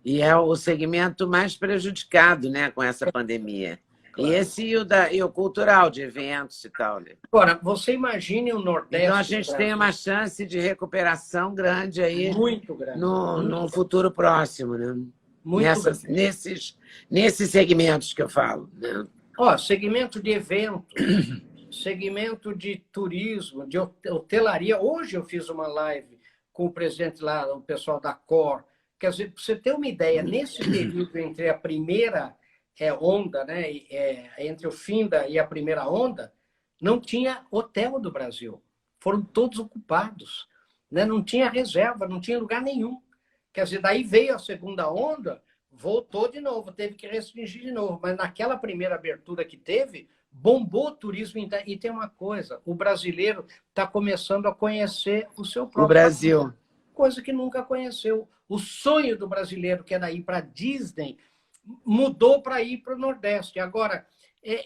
E é o segmento mais prejudicado, né, com essa pandemia. Claro. E esse e o cultural, de eventos e tal. Né? Agora, você imagine o Nordeste... Então, a gente tem uma chance de recuperação grande aí. Muito grande. No futuro próximo, né? Nesses segmentos que eu falo. Né? Segmento de eventos, segmento de turismo, de hotelaria. Hoje eu fiz uma live com o presidente lá, o pessoal da Cor. Quer dizer, para você ter uma ideia, nesse período entre a primeira onda, né, entre o fim e a primeira onda, não tinha hotel do Brasil. Foram todos ocupados. Né? Não tinha reserva, não tinha lugar nenhum. Quer dizer, daí veio a segunda onda, voltou de novo, teve que restringir de novo. Mas naquela primeira abertura que teve, bombou o turismo. E tem uma coisa, o brasileiro está começando a conhecer o seu próprio Brasil. País, coisa que nunca conheceu. O sonho do brasileiro, que era ir para Disney, mudou para ir para o Nordeste. Agora,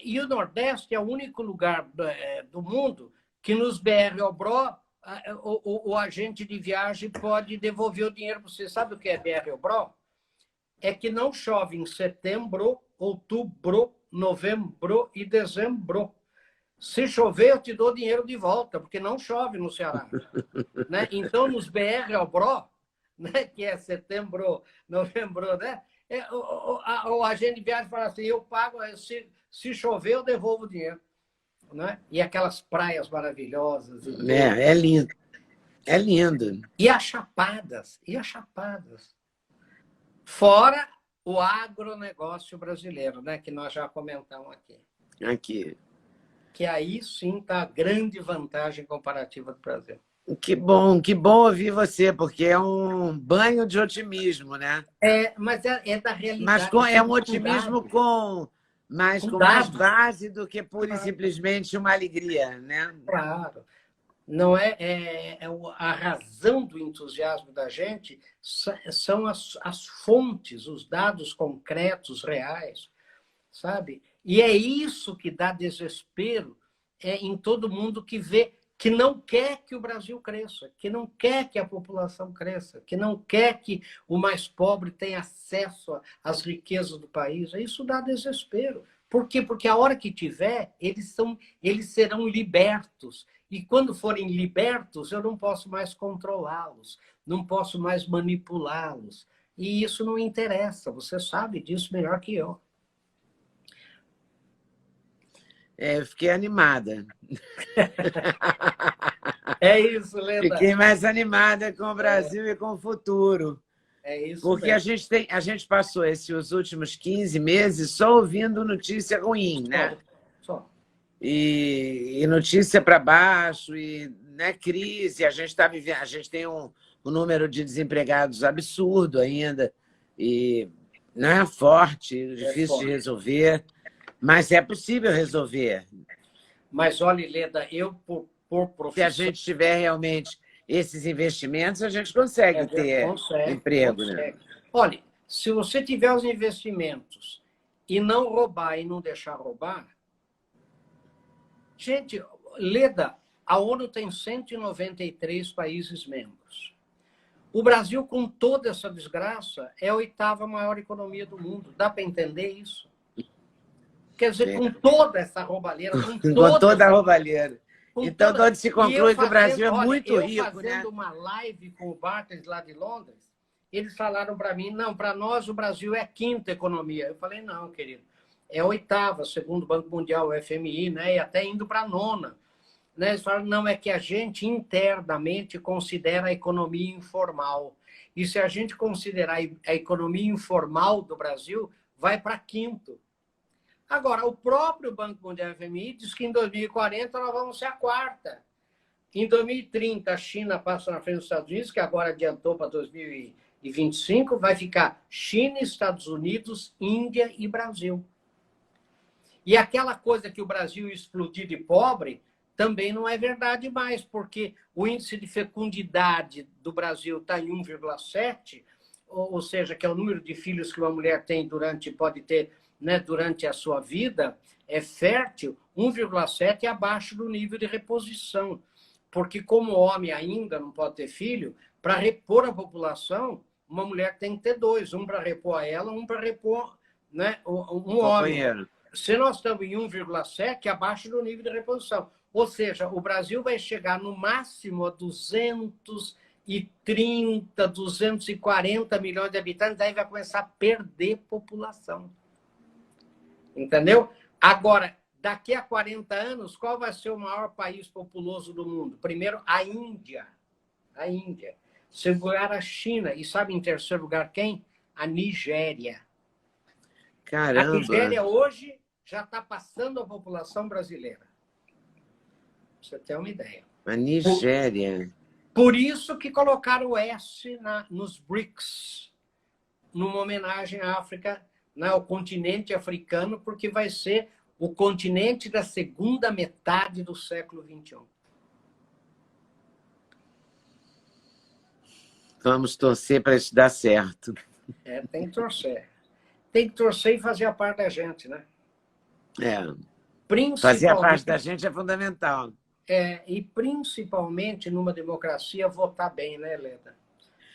e o Nordeste é o único lugar do mundo que nos BR-OBRO o agente de viagem pode devolver o dinheiro para você. Sabe o que é BR-OBRO? É que não chove em setembro, outubro, novembro e dezembro. Se chover, eu te dou dinheiro de volta, porque não chove no Ceará. Né? Então, nos BR-OBRO, né, que é setembro, novembro, né? O agente de viagem fala assim, eu pago, se chover, eu devolvo o dinheiro. Né? E aquelas praias maravilhosas. É lindo. É lindo. E as chapadas. Fora o agronegócio brasileiro, né, que nós já comentamos aqui. Aqui. Que aí sim está a grande vantagem comparativa do Brasil. Que bom ouvir você, porque é um banho de otimismo, né? Mas é da realidade. Mas é um otimismo com mais base do que pura e simplesmente uma alegria, né? Claro. Não a razão do entusiasmo da gente são as fontes, os dados concretos, reais, sabe? E é isso que dá desespero em todo mundo que vê, que não quer que o Brasil cresça, que não quer que a população cresça, que não quer que o mais pobre tenha acesso às riquezas do país. Isso dá desespero. Por quê? Porque a hora que tiver, eles serão libertos. E quando forem libertos, eu não posso mais controlá-los, não posso mais manipulá-los. E isso não interessa, você sabe disso melhor que eu. Eu fiquei animada. É isso, Leda. Fiquei mais animada com o Brasil e com o futuro. É isso porque mesmo. a gente passou esses últimos 15 meses só ouvindo notícia ruim, né? Só. E notícia para baixo, e né, crise. A gente tem um número de desempregados absurdo ainda, e né, forte, difícil de resolver, mas é possível resolver. Mas olha, Leda, eu por profissão... Se a gente tiver realmente esses investimentos, a gente consegue ter emprego. Consegue. Né? Olha, se você tiver os investimentos e não roubar e não deixar roubar... Gente, Leda, a ONU tem 193 países membros. O Brasil, com toda essa desgraça, é a 8ª maior economia do mundo. Dá para entender isso? Quer dizer, com toda essa roubalheira... Com toda a roubalheira. Então, onde se conclui que o Brasil é muito rico, fazendo, né? Uma live com o Barclays lá de Londres, eles falaram para mim, não, para nós o Brasil é a 5ª economia. Eu falei, não, querido, é a 8ª, segundo o Banco Mundial, o FMI, né? E até indo para a 9ª. Né? Eles falaram, não, é que a gente internamente considera a economia informal. E se a gente considerar a economia informal do Brasil, vai para 5º. Agora, o próprio Banco Mundial FMI diz que em 2040 nós vamos ser a 4ª. Em 2030, a China passa na frente dos Estados Unidos, que agora adiantou para 2025, vai ficar China, Estados Unidos, Índia e Brasil. E aquela coisa que o Brasil ia explodir de pobre também não é verdade mais, porque o índice de fecundidade do Brasil está em 1,7, ou seja, que é o número de filhos que uma mulher tem pode ter, né, durante a sua vida, é fértil, 1,7 abaixo do nível de reposição. Porque como homem ainda não pode ter filho, para repor a população, uma mulher tem que ter 2, um para repor a ela, um para repor, né, um homem. Se nós estamos em 1,7, abaixo do nível de reposição. Ou seja, o Brasil vai chegar no máximo a 230, 240 milhões de habitantes, daí vai começar a perder população. Entendeu? Agora, daqui a 40 anos, qual vai ser o maior país populoso do mundo? Primeiro, a Índia. A Índia. Segundo lugar, a China. E sabe em terceiro lugar quem? A Nigéria. Caramba! A Nigéria hoje já está passando a população brasileira. Pra você ter uma ideia. A Nigéria. Por isso que colocaram o S nos BRICS, numa homenagem à África, ao continente africano, porque vai ser o continente da segunda metade do século XXI. Vamos torcer para isso dar certo. Tem que torcer. Tem que torcer e fazer a parte da gente, né? Fazer a parte da gente é fundamental. E principalmente numa democracia, votar bem, né, Leda?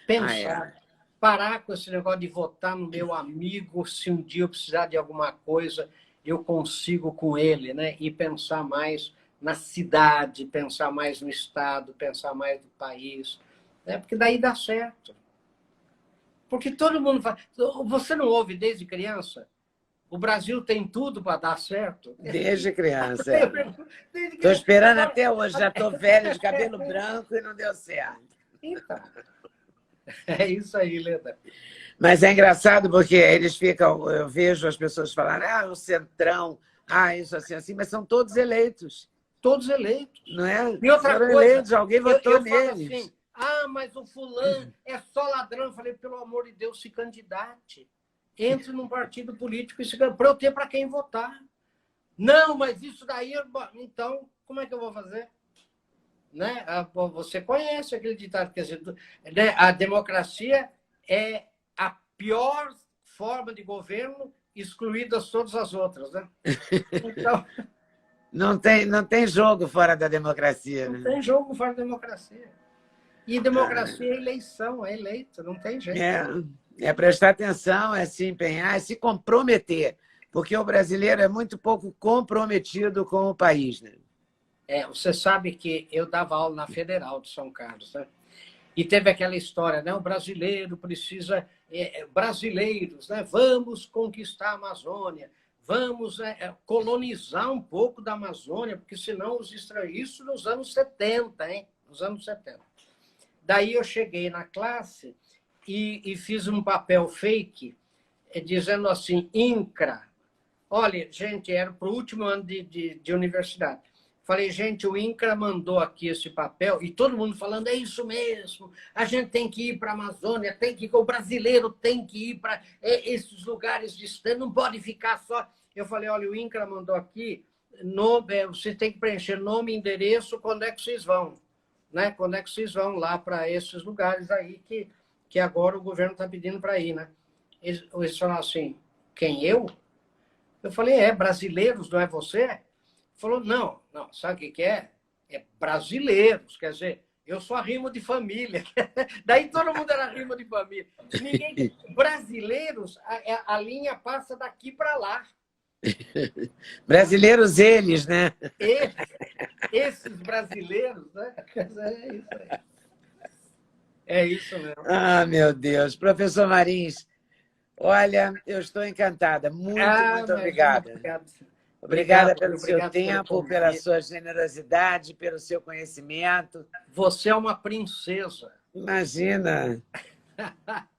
Pensar. Parar com esse negócio de votar no meu amigo, se um dia eu precisar de alguma coisa, eu consigo com ele, né? E pensar mais na cidade, pensar mais no Estado, pensar mais no país, né? Porque daí dá certo. Porque todo mundo fala... Você não ouve desde criança? O Brasil tem tudo para dar certo? Desde criança. Estou esperando até hoje, já estou velha, de cabelo branco e não deu certo. Então, é isso aí, Leda. Mas é engraçado porque eles ficam, eu vejo as pessoas falarem, o Centrão, isso assim, assim, mas são todos eleitos. Todos eleitos. Não é? E outra Foram coisa, eleitos, alguém votou eu neles. falo assim, mas o fulano é só ladrão. Eu falei, pelo amor de Deus, se candidate. Entre num partido político e se candidate, para eu ter para quem votar. Não, mas isso daí... Então, como é que eu vou fazer? Né? Você conhece aquele ditado, quer dizer, né? A democracia é a pior forma de governo, excluídas todas as outras. Né? Então, não tem jogo fora da democracia. Não tem jogo fora da democracia. E democracia é eleição, é eleito, não tem jeito. É prestar atenção, é se empenhar, é se comprometer. Porque o brasileiro é muito pouco comprometido com o país. Né? Você sabe que eu dava aula na Federal de São Carlos, né? E teve aquela história, né? O brasileiro precisa... brasileiros, né? Vamos conquistar a Amazônia, vamos colonizar um pouco da Amazônia, porque senão os estrangeiros... Isso nos anos 70, hein? Nos anos 70. Daí eu cheguei na classe e fiz um papel fake, dizendo assim, INCRA. Olha, gente, era para o último ano de universidade. Falei, gente, o INCRA mandou aqui esse papel, e todo mundo falando, é isso mesmo, a gente tem que ir para a Amazônia, o brasileiro tem que ir para esses lugares distantes, não pode ficar só. Eu falei, olha, o INCRA mandou aqui, vocês têm que preencher nome, endereço, quando é que vocês vão? Né? Quando é que vocês vão lá para esses lugares aí que agora o governo está pedindo para ir, né? Eles falaram assim, quem, eu? Eu falei, brasileiros, não é você? Falou, não, sabe o que é? É brasileiros, quer dizer, eu sou a rima de família. Daí todo mundo era rima de família. Brasileiros, a linha passa daqui para lá. Brasileiros eles, né? Esses brasileiros, né? É isso aí. É isso mesmo. Meu Deus. Professor Marins, olha, eu estou encantada. Muito obrigada. Obrigada pelo seu tempo, pela sua generosidade, pelo seu conhecimento. Você é uma princesa. Imagina.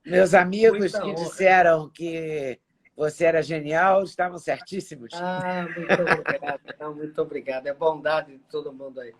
Meus amigos que disseram que você era genial estavam certíssimos. Muito obrigado. Muito obrigado. É bondade de todo mundo aí.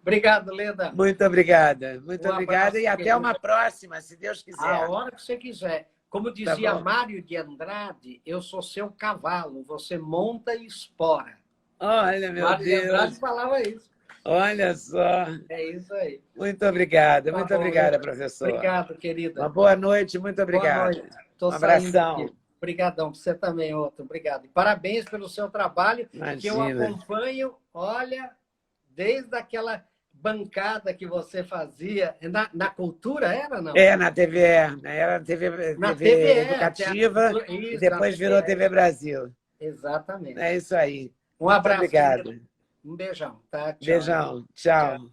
Obrigado, Leda. Muito obrigada. Muito obrigada e até uma próxima, se Deus quiser. A hora que você quiser. Como dizia Mário de Andrade, eu sou seu cavalo, você monta e espora. Olha, meu Mário Deus. de Andrade falava isso. Olha só. É isso aí. Muito obrigada. Muito obrigada, professor. Obrigado, querida. Uma boa noite. Muito obrigado. Boa noite. Um abração. Obrigadão. Você também, outro. Obrigado. E parabéns pelo seu trabalho, que eu acompanho, olha, desde aquela bancada que você fazia na Cultura, era não? Na TV, era TV educativa e depois virou TV Brasil. Exatamente. É isso aí. Um abraço. Obrigado. Um beijão, tá? Tchau. Beijão. Tchau.